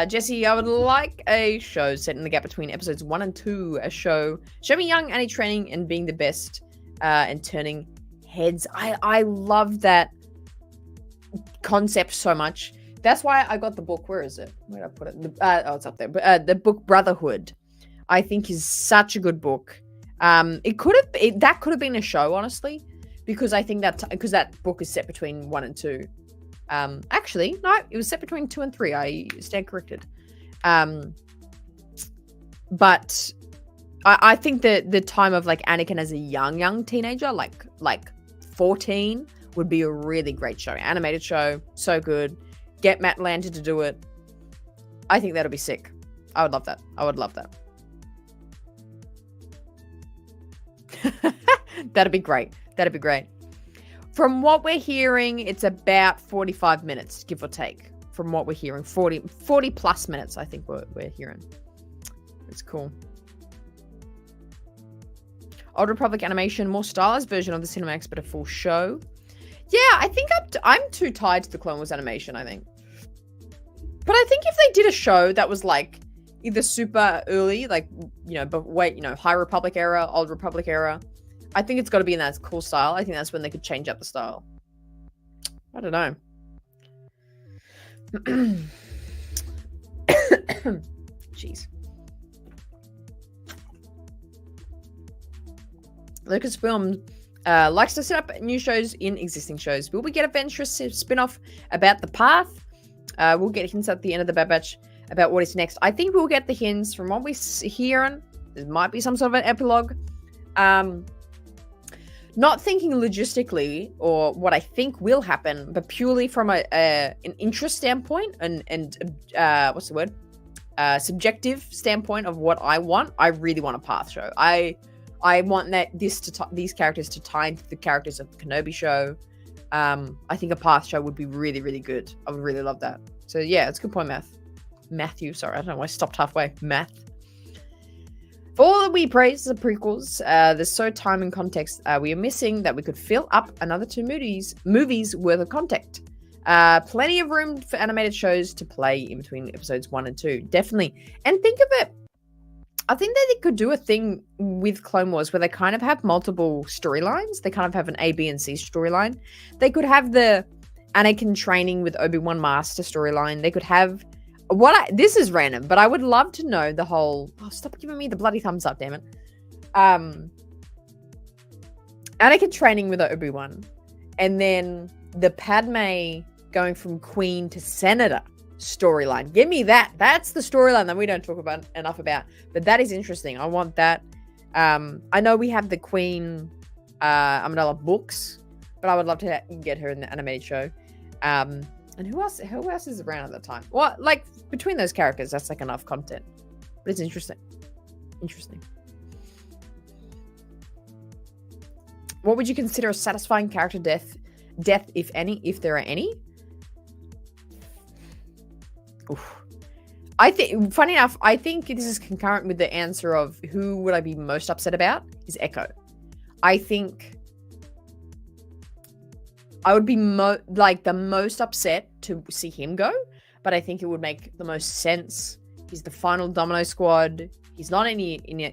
Jesse, I would like a show set in the gap between episodes 1 and 2. A show. Show me young Annie training and being the best and turning heads. I love that concept so much. That's why I got the book. Where is it? Where did I put it? Oh, it's up there. But the book Brotherhood, I think, is such a good book. That could have been a show, honestly, because I think that book is set between 1 and 2. Actually, no, it was set between 2 and 3. I stand corrected. But I think that the time of like Anakin as a young teenager, like 14, would be a really great show. Animated show, so good. Get Matt Lanter to do it. I think that'll be sick. I would love that. That'd be great. From what we're hearing, it's about 45 minutes, give or take. From what we're hearing, 40 plus minutes, I think we're hearing. It's cool. Old Republic animation, more stylized version of the cinematics, but a full show. Yeah, I think I'm too tied to the Clone Wars animation, I think. But I think if they did a show that was like either super early, like, High Republic era, Old Republic era, I think it's got to be in that cool style. I think that's when they could change up the style. I don't know. Jeez. Lucasfilm likes to set up new shows in existing shows. Will we get a Ventress spin-off about the path? We'll get hints at the end of the Bad Batch about what is next. I think we'll get the hints from what we're hearing. There might be some sort of an epilogue. Not thinking logistically or what I think will happen, but purely from an interest standpoint and what's the word? Subjective standpoint of what I want. I really want a path show. I want these characters to tie into the characters of the Kenobi show. I think a path show would be really, really good. I would really love that. So yeah, it's a good point, Matthew. Sorry, I don't know why I stopped halfway. Math. For all that we praise the prequels, there's so time and context we are missing that we could fill up another 2 movies worth of content. Plenty of room for animated shows to play in between episodes 1 and 2. Definitely. And think of it, I think that they could do a thing with Clone Wars where they kind of have multiple storylines. They kind of have an A, B, and C storyline. They could have the Anakin training with Obi-Wan Master storyline. They could have this is random, but I would love to know the whole. Oh, stop giving me the bloody thumbs up, damn it. Anakin training with Obi-Wan, and then the Padme going from Queen to Senator storyline. Give me that. That's the storyline that we don't talk about enough about, but that is interesting. I want that. I know we have the Queen Amidala books, but I would love to get her in the animated show. And who else is around at that time? Well, like between those characters, that's like enough content. But it's interesting. What would you consider a satisfying character death, if any, if there are any? Oof. Funny enough, I think this is concurrent with the answer of who would I be most upset about is Echo. I think I would be the most upset to see him go, but I think it would make the most sense. He's the final Domino Squad. He's not in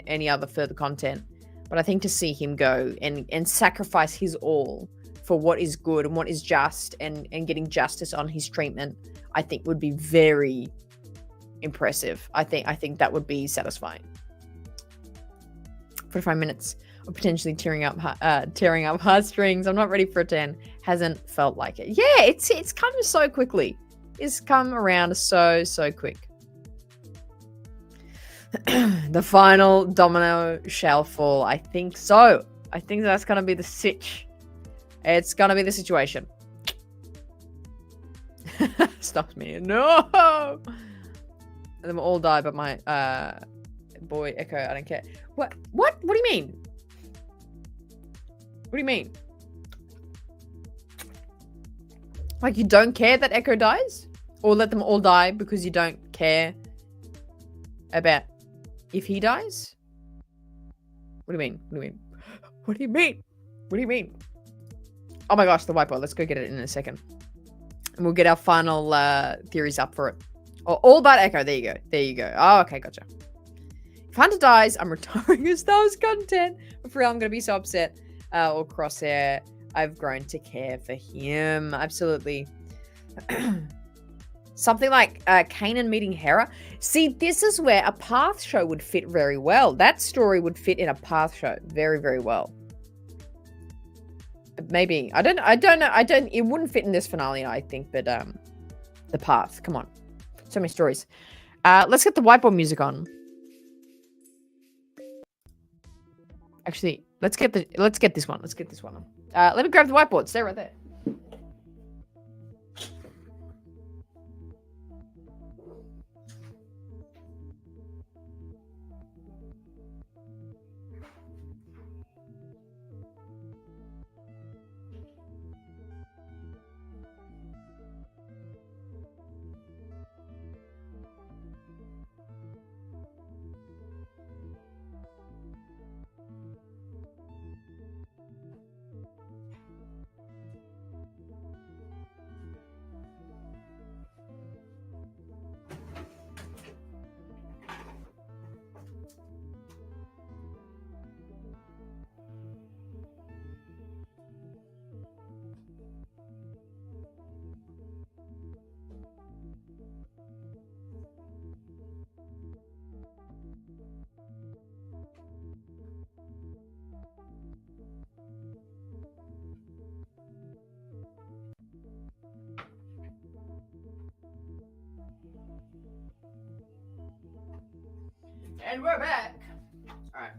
any other further content, but I think to see him go and sacrifice his all for what is good and what is just and getting justice on his treatment, I think would be very impressive. I think that would be satisfying. 45 minutes of potentially tearing up heartstrings. I'm not ready for a 10. Hasn't felt like it. Yeah, it's come so quickly. It's come around so quick. The final domino shall fall. I think so. I think that's gonna be the sitch. It's gonna be the situation. Stops me. No. And then we'll all die, but my boy Echo, I don't care. What do you mean? What do you mean? Like you don't care that Echo dies? Or let them all die because you don't care about if he dies? What do you mean? What do you mean? Oh my gosh, the whiteboard. Let's go get it in a second. And we'll get our final theories up for it. Oh, all about Echo. There you go. Oh, okay, gotcha. If Hunter dies, I'm retiring his Star Wars content. For real, I'm going to be so upset. Or Crosshair. I've grown to care for him. Absolutely. Something like Kanan meeting Hera. See, this is where a Path show would fit very well. That story would fit in a Path show very, very well. Maybe. I don't know. It wouldn't fit in this finale, I think, but the Path. Come on. So many stories. Let's get the whiteboard music on. Actually, let's get this one. Let's get this one on. Let me grab the whiteboard. Stay right there. And we're back. All right.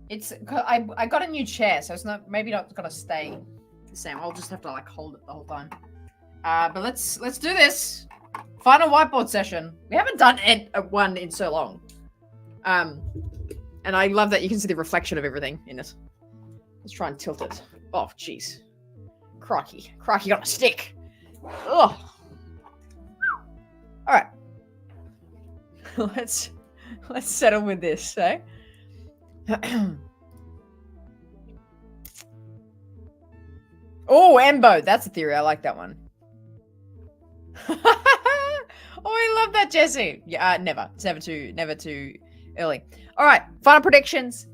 It's I got a new chair, so it's not gonna stay the same. I'll just have to like hold it the whole time. But let's do this. Final whiteboard session. We haven't done one in so long. And I love that you can see the reflection of everything in it. Let's try and tilt it. Oh, jeez. Crikey on a stick. Ugh. All right. Let's settle with this, eh? Oh, Embo. That's a theory. I like that one. Oh, I love that, Jesse. Yeah, never. It's never too early. All right, final predictions.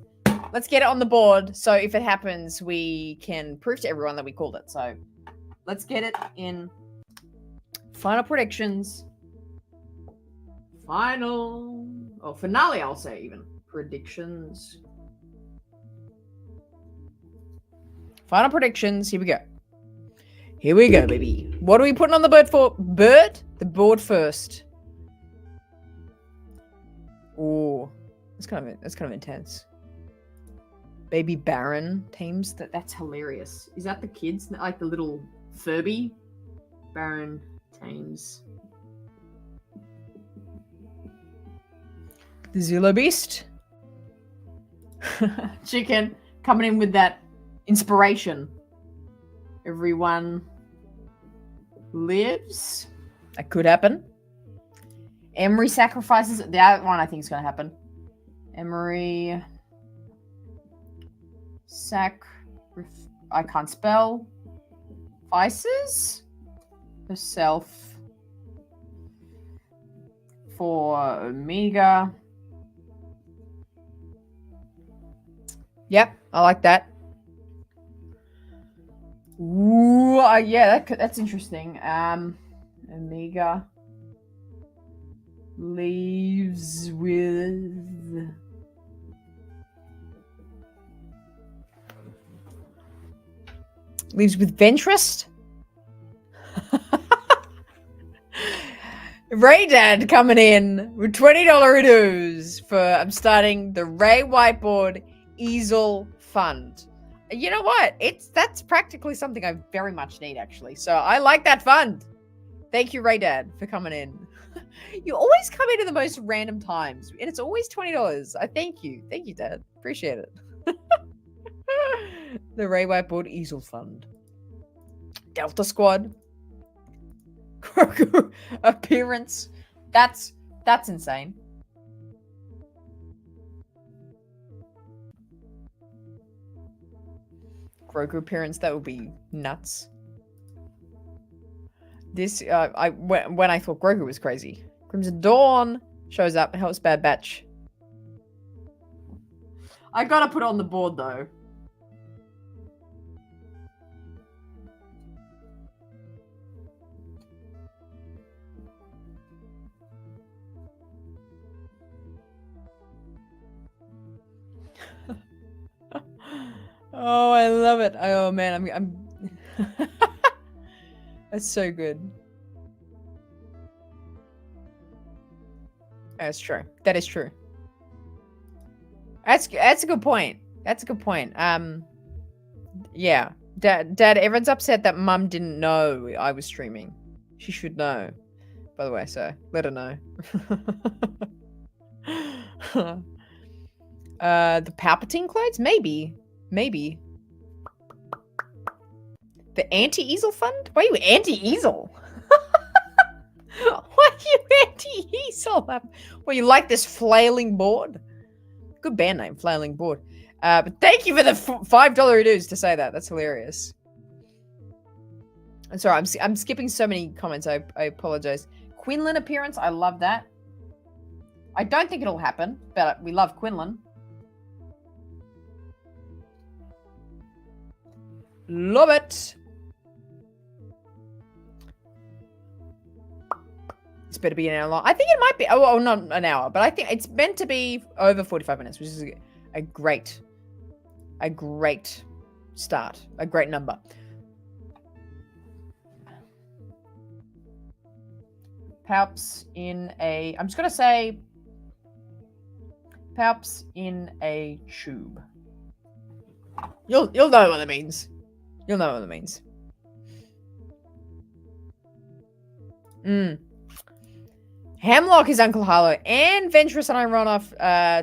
Let's get it on the board. So if it happens, we can prove to everyone that we called it. So let's get it in. Final predictions. Finale, I'll say even. Predictions. Final predictions. Here we go. Here we go, baby. What are we putting on the board for? Bird? The board first. Ooh. That's kind of intense. Baby Baron teams. That's hilarious. Is that the kids? Like the little Furby? Baron teams. The Zilla Beast. Chicken coming in with that inspiration. Everyone lives. That could happen. Emery sacrifices. That one I think is going to happen. Emery I can't spell. Vices herself for Omega. Yep, I like that. Ooh, yeah, that's interesting. Omega leaves with Ventress. Ray Dad coming in with $20 dues for I'm starting the Ray Whiteboard Easel Fund. You know what? That's practically something I very much need, actually. So I like that fund. Thank you, Ray Dad, for coming in. You always come in at the most random times, and it's always $20. I thank you. Thank you, Dad. Appreciate it. The Ray Whiteboard Easel Fund. Delta Squad. Grogu appearance. That's insane. Grogu appearance, that would be nuts. This when I thought Grogu was crazy. Crimson Dawn shows up and helps Bad Batch. I gotta put it on the board though. Oh, I love it. Oh man, I'm That's so good. That's true. That is true. That's a good point. That's a good point. Yeah. Dad, everyone's upset that Mum didn't know I was streaming. She should know, by the way, so let her know. The Palpatine clothes? Maybe. Maybe. The anti-easel fund? Why are you anti-easel? Why are you anti-easel? Well, you like this flailing board? Good band name, flailing board. But thank you for the $5 dues to say that. That's hilarious. I'm sorry, I'm skipping so many comments. I apologize. Quinlan appearance, I love that. I don't think it'll happen, but we love Quinlan. Love it. It's better be an hour long. I think it might be. Oh, not an hour, but I think it's meant to be over 45 minutes, which is a great start. A great number. Palps in a. I'm just gonna say. Palps in a tube. You'll know what it means. You'll know what it means. Hemlock is Uncle Harlow, and Ventress and I run off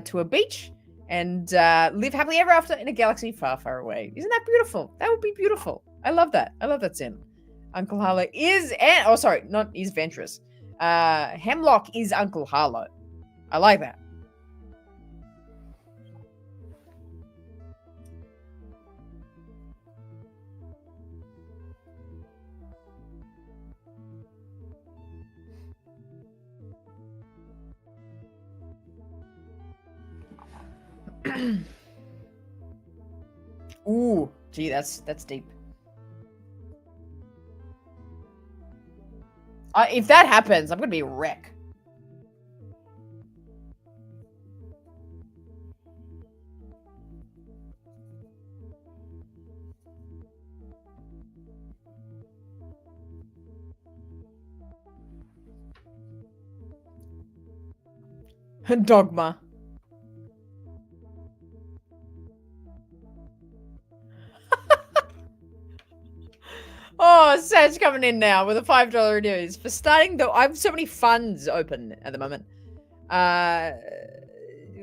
to a beach and live happily ever after in a galaxy far, far away. Isn't that beautiful? That would be beautiful. I love that. I love that scene. Uncle Harlow is, oh sorry, not is Ventress. Hemlock is Uncle Harlow. I like that. Ooh, gee, that's deep. If that happens, I'm gonna be a wreck. Dogma. Oh, Sad's coming in now with a $5 news for starting the. I have so many funds open at the moment.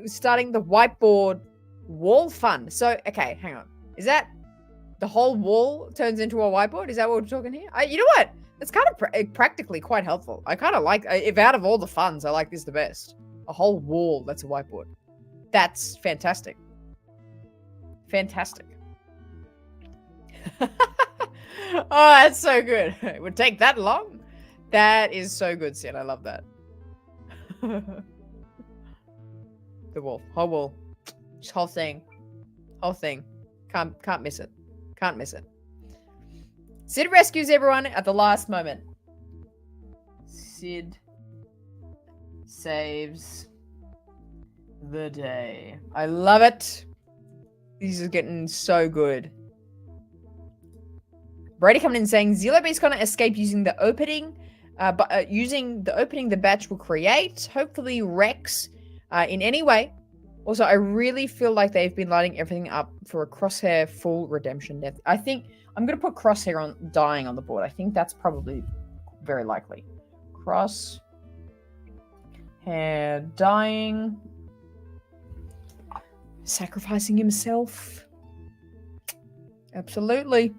Starting the whiteboard wall fund. So, okay, hang on. Is that the whole wall turns into a whiteboard? Is that what we're talking here? You know what? It's kind of practically quite helpful. I kind of like. If out of all the funds, I like this the best. A whole wall that's a whiteboard. That's fantastic. Fantastic. Oh, that's so good. It would take that long? That is so good, Sid. I love that. The wall. Whole wall. Just whole thing. Whole thing. Can't miss it. Can't miss it. Sid rescues everyone at the last moment. Sid saves the day. I love it. These are getting so good. Brady coming in saying Zillo Beast gonna escape using the opening, using the opening the batch will create. Hopefully Rex in any way. Also, I really feel like they've been lighting everything up for a Crosshair full redemption death. I think I'm gonna put Crosshair on dying on the board. I think that's probably very likely. Crosshair dying, sacrificing himself. Absolutely.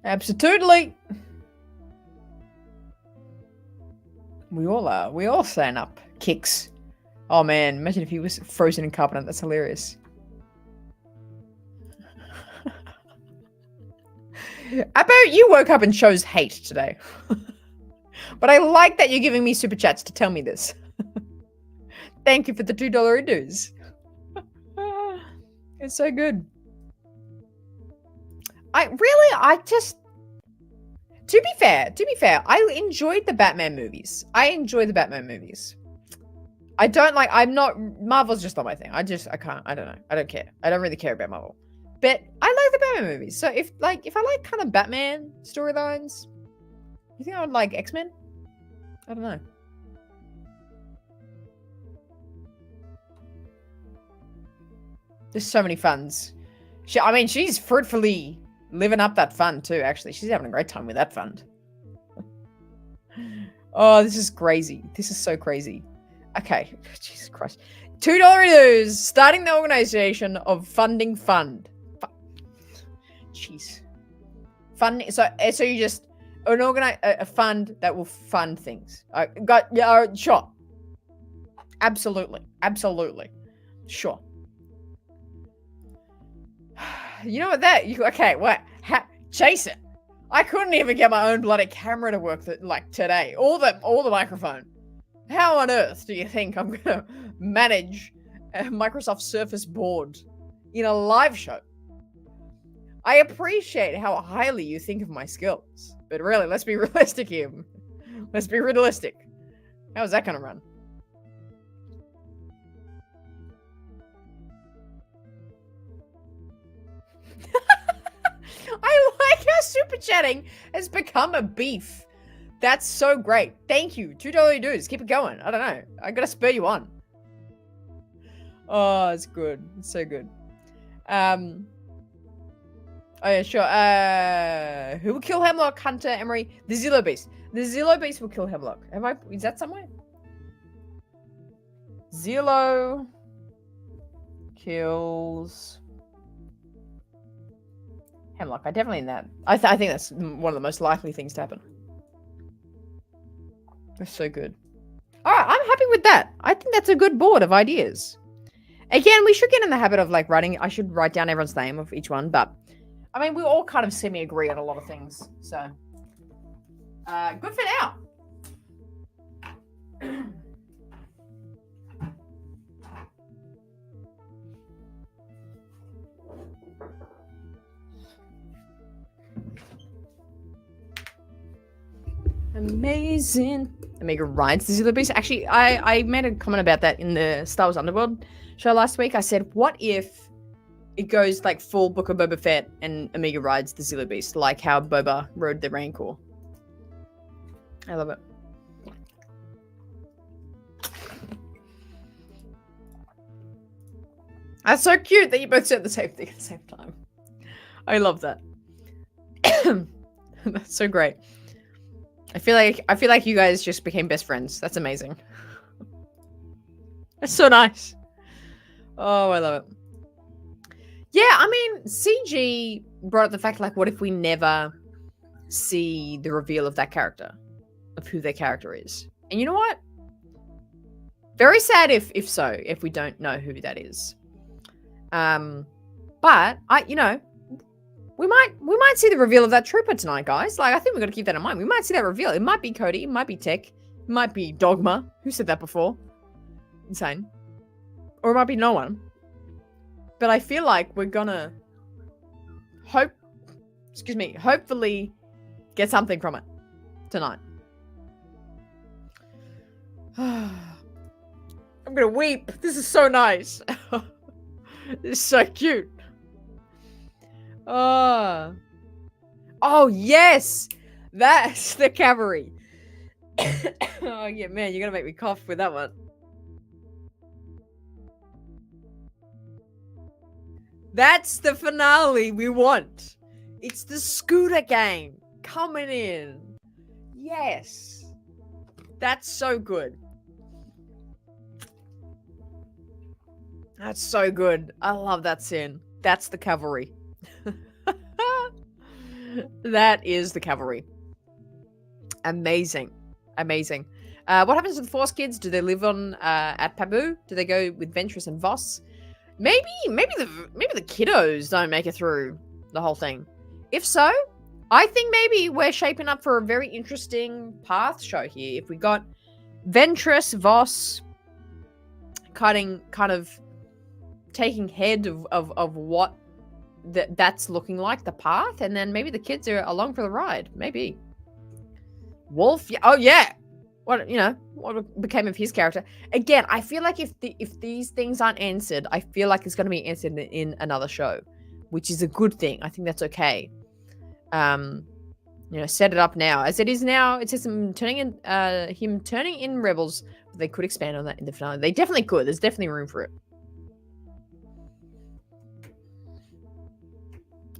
Absolutely. We all are. We all stand up. Kicks. Oh man, imagine if he was frozen in carbonate. That's hilarious. About you woke up and chose hate today. But I like that you're giving me super chats to tell me this. Thank you for the $2 dues. It's so good. To be fair, I enjoyed the Batman movies. I'm not, Marvel's just not my thing. I don't know. I don't care. I don't really care about Marvel. But I like the Batman movies. So if I like kind of Batman storylines, you think I would like X-Men? I don't know. There's so many funds. She's fruitfully living up that fund too, actually. She's having a great time with that fund. Oh, this is crazy. This is so crazy. Okay. Jesus Christ. $2 dues. Starting the organization of funding fund. Jeez. Fund. So you just a fund that will fund things. Sure. Absolutely. Sure. You know what chase it. I couldn't even get my own bloody camera to work today. All the microphone. How on earth do you think I'm gonna manage a Microsoft Surface board in a live show? I appreciate how highly you think of my skills, but really, let's be realistic here. Let's be realistic. How's that gonna run? I like how super chatting has become a beef. That's so great. Thank you. $2 dudes. Keep it going. I don't know. I gotta spur you on. Oh, it's good. It's so good. Oh yeah, sure. Who will kill Hemlock? Hunter, Emery, the Zillow Beast. The Zillow Beast will kill Hemlock. Is that somewhere? Zillow kills Hemlock. I definitely in that. I think that's one of the most likely things to happen. That's so good. All right, I'm happy with that. I think that's a good board of ideas. Again, we should get in the habit of writing. I should write down everyone's name of each one, but I mean, we all kind of semi-agree on a lot of things. So, good for now. Amazing. Omega rides the Zillow Beast. Actually, I made a comment about that in the Star Wars Underworld show last week. I said, what if it goes full Book of Boba Fett and Omega rides the Zillow Beast, like how Boba rode the Rancor. I love it. That's so cute that you both said the same thing at the same time. I love that. That's so great. I feel like you guys just became best friends. That's amazing. That's so nice. Oh, I love it. Yeah, I mean, CG brought up the fact, what if we never see the reveal of that character, of who their character is? And you know what? Very sad if we don't know who that is. But we might see the reveal of that trooper tonight, guys. I think we've got to keep that in mind. We might see that reveal. It might be Cody. It might be Tech. It might be Dogma. Who said that before? Insane. Or it might be no one. But I feel like we're gonna hopefully get something from it tonight. I'm gonna weep. This is so nice. This is so cute. Oh yes, that's the cavalry. Oh yeah, man, you're gonna make me cough with that one. That's the finale we want. It's the scooter gang coming in. Yes, that's so good. That's so good. I love that scene. That's the cavalry. That is the cavalry. Amazing. What happens to the Force kids? Do they live on at Pabu? Do they go with Ventress and Voss? Maybe the kiddos don't make it through the whole thing. If so, I think maybe we're shaping up for a very interesting path show here. If we got Ventress, Voss kind of taking head of what that's looking like, the path, and then maybe the kids are along for the ride. Maybe Wolf. Oh yeah. What became of his character? Again, I feel like if these things aren't answered, I feel like it's going to be answered in another show. which is a good thing. I think that's okay. Set it up now. As it is now, it says him turning in rebels, but they could expand on that in the finale. They definitely could. There's definitely room for it.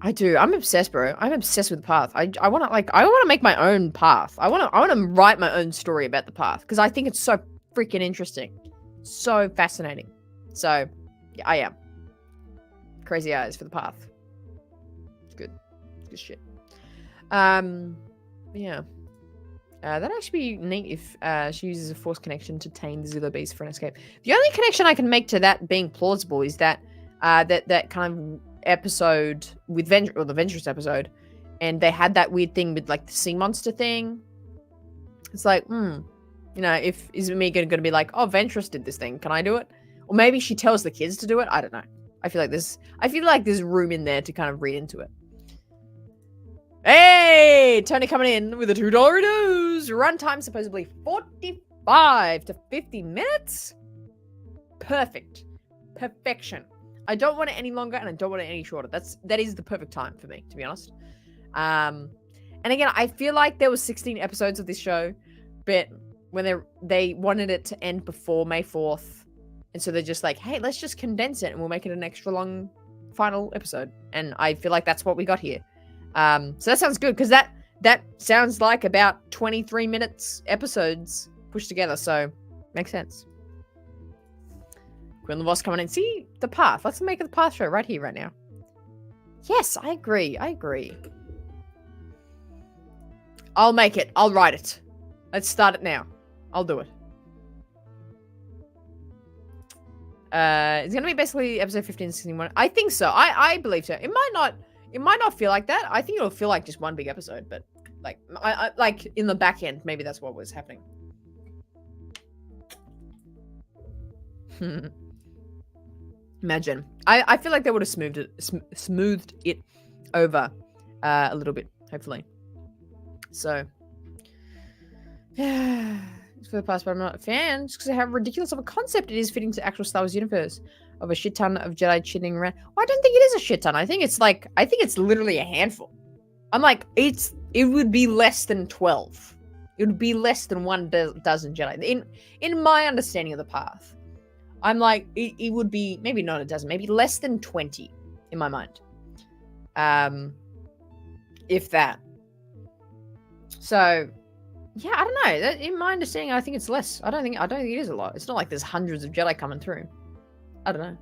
I do. I'm obsessed, bro. I'm obsessed with the path. I want to make my own path. I want to write my own story about the path because I think it's so freaking interesting. So fascinating. So, yeah, I am. Crazy eyes for the path. It's good. It's good shit. Yeah. That'd actually be neat if she uses a force connection to tame the Zillo beast for an escape. The only connection I can make to that being plausible is that that kind of episode with the Ventress episode, and they had that weird thing with like the sea monster thing. It's like, is me going to be like, oh, Ventress did this thing, can I do it? Or maybe she tells the kids to do it. I don't know. I feel like there's room in there to kind of read into it. Hey, Tony coming in with a $2 dues. Runtime supposedly 45 to 50 minutes. Perfect. Perfection. I don't want it any longer and I don't want it any shorter. That is the perfect time for me, to be honest. And again, I feel like there was 16 episodes of this show, but when they wanted it to end before May 4th, and so they're just like, hey, let's just condense it and we'll make it an extra long final episode. And I feel like that's what we got here. So that sounds good because that sounds like about 23 minutes episodes pushed together. So makes sense. Queen Lavos coming in. See the path. Let's make it the path show right here, right now. Yes, I agree. I'll make it. I'll write it. Let's start it now. I'll do it. It's gonna be basically episode 15 and 61. I think so. I believe so. It might not feel like that. I think it'll feel like just one big episode, but like in the back end, maybe that's what was happening. Imagine. I feel like they would have smoothed it over a little bit, hopefully. So, yeah. For the past, but I'm not a fan just because of how ridiculous of a concept it is fitting to actual Star Wars universe of a shit ton of Jedi chitting around. Well, I don't think it is a shit ton. I think it's literally a handful. I'm like, it would be less than 12. It would be less than one dozen Jedi. In my understanding of the path, I'm like, it would be maybe not a dozen, maybe less than 20 in my mind. If that. So, yeah, I don't know. In my understanding, I think it's less. I don't think it is a lot. It's not like there's hundreds of Jedi coming through. I don't know.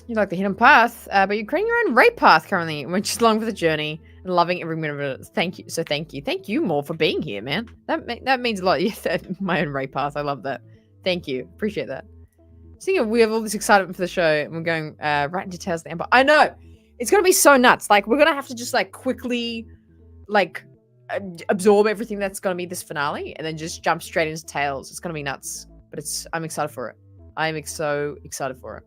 You like the hidden path, but you're creating your own rape path currently, which is long for the journey and loving every minute of it. Thank you. So thank you more for being here, man. That means a lot. Yeah, my own rape path. I love that. Thank you. Appreciate that. Seeing we have all this excitement for the show and we're going right into Tales of the Empire. I know. It's going to be so nuts. Like, we're going to have to just, like, quickly, like, absorb everything that's going to be this finale and then just jump straight into Tales. It's going to be nuts. But I'm excited for it. I'm so excited for it.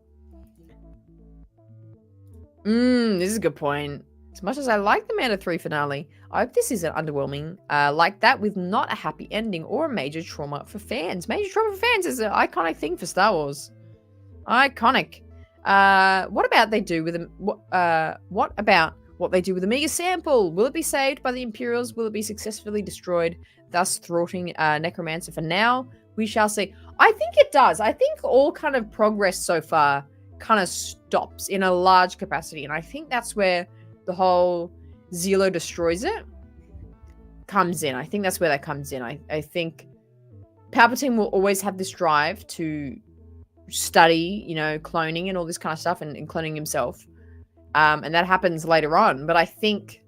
This is a good point. As much as I like the Mando 3 finale, I hope this isn't underwhelming like that with not a happy ending or a major trauma for fans. Major trauma for fans is an iconic thing for Star Wars. Iconic. What about they do with what about what they do with the Omega sample? Will it be saved by the Imperials? Will it be successfully destroyed, thus thwarting Necromancer? For now, we shall see. I think it does. I think all kind of progress so far kind of stops in a large capacity, and I think that's where the whole Zillo destroys it comes in. I think that's where that comes in. I think Palpatine will always have this drive to study, cloning and all this kind of stuff and cloning himself. And that happens later on. But I think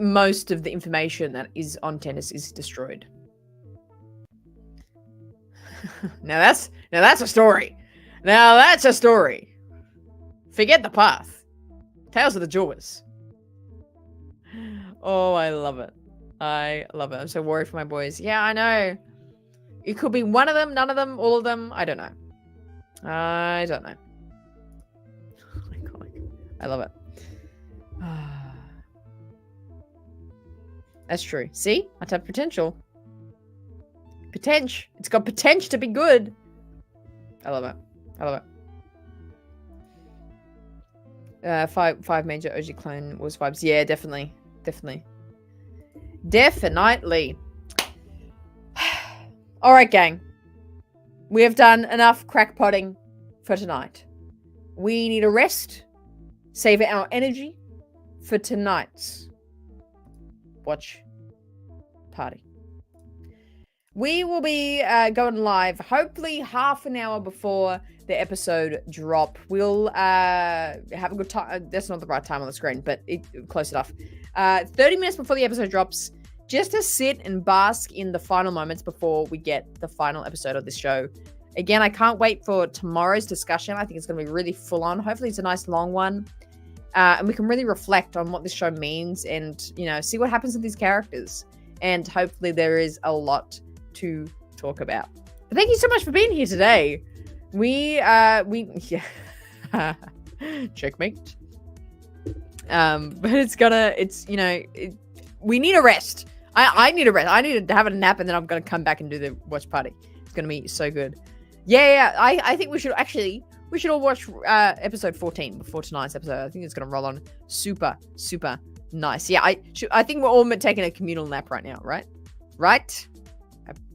most of the information that is on Tennis is destroyed. Now that's a story. Now that's a story. Forget the path. Tales of the Jawas. Oh, I love it. I love it. I'm so worried for my boys. Yeah, I know. It could be one of them, none of them, all of them. I don't know. I love it. That's true. See? I have potential. Potential. It's got potential to be good. I love it. Five major OG Clone Wars vibes. Yeah, definitely. All right, gang. We have done enough crackpotting for tonight. We need a rest. Save our energy for tonight's watch party. We will be going live hopefully half an hour before the episode drop. We'll have a good time. That's not the right time on the screen, but close enough. 30 minutes before the episode drops, just to sit and bask in the final moments before we get the final episode of this show. Again, I can't wait for tomorrow's discussion. I think it's going to be really full on. Hopefully it's a nice long one. And we can really reflect on what this show means and, see what happens with these characters. And hopefully there is a lot to talk about. But thank you so much for being here today. Checkmate. But we need a rest. I need a rest. I need to have a nap and then I'm going to come back and do the watch party. It's going to be so good. Yeah. I think we should all watch episode 14 before tonight's episode. I think it's going to roll on super, super nice. Yeah, I think we're all taking a communal nap right now, right? Right?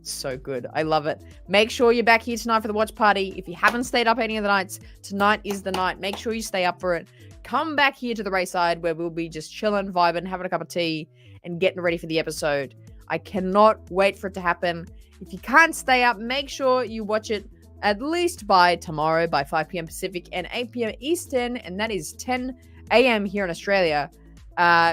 So good. I love it. Make sure you're back here tonight for the watch party. If you haven't stayed up any of the nights, tonight is the night. Make sure you stay up for it. Come back here to the Rayside where we'll be just chilling, vibing, having a cup of tea, and getting ready for the episode. I cannot wait for it to happen. If you can't stay up, make sure you watch it at least by tomorrow by 5 p.m. Pacific and 8 p.m. Eastern, and that is 10 a.m. here in Australia.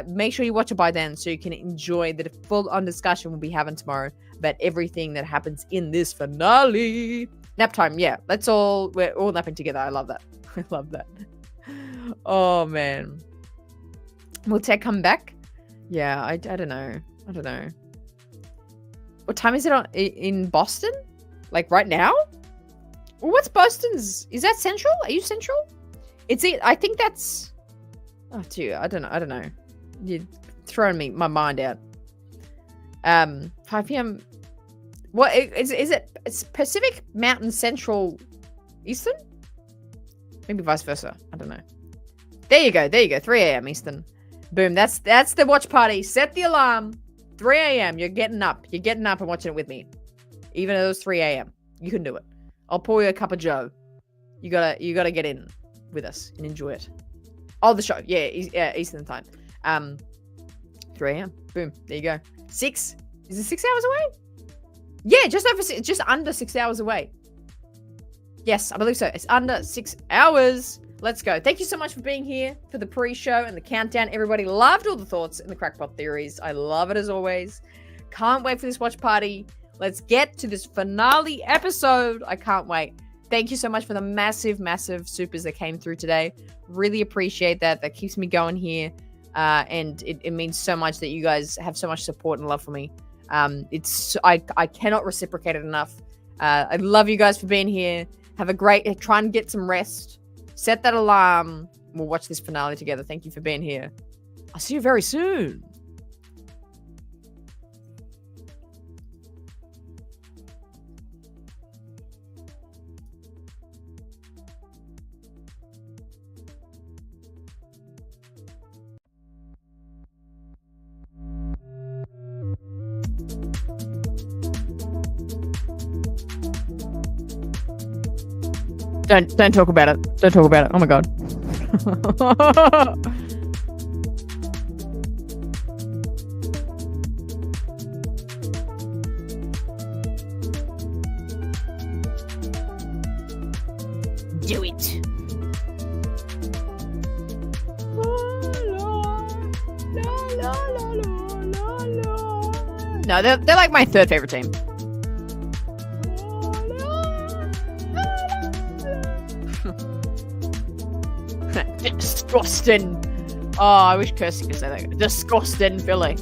Make sure you watch it by then so you can enjoy the full-on discussion we'll be having tomorrow about everything that happens in this finale. Nap time, yeah. We're all napping together. I love that. I love that. Oh, man. Will Tech come back? Yeah, I don't know. What time is it in Boston? Like right now? Well, what's Boston's? Is that Central? Are you Central? I think that's... Oh, dude, I don't know. You're throwing my mind out. 5 p.m. What is it? It's Pacific Mountain Central Eastern? Maybe vice versa. I don't know. There you go. 3 a.m. Eastern. Boom. That's the watch party. Set the alarm. 3 a.m. You're getting up and watching it with me. Even though it's 3 a.m. You can do it. I'll pour you a cup of joe. You gotta get in with us and enjoy it. Oh, the show. Yeah, Eastern time. 3 a.m. Boom. There you go. 6. Is it 6 hours away? Yeah, just under 6 hours away. Yes, I believe so. It's under 6 hours. Let's go. Thank you so much for being here for the pre-show and the countdown. Everybody loved all the thoughts and the crackpot theories. I love it as always. Can't wait for this watch party. Let's get to this finale episode. I can't wait. Thank you so much for the massive, massive supers that came through today. Really appreciate that. That keeps me going here. And it means so much that you guys have so much support and love for me. I cannot reciprocate it enough. I love you guys for being here. Try and get some rest. Set that alarm. We'll watch this finale together. Thank you for being here. I'll see you very soon. Don't talk about it. Don't talk about it. Oh my god. Do it. No, they're like my third favorite team. Disgusting. Oh, I wish Kirsty could say that. Disgusting, Philly.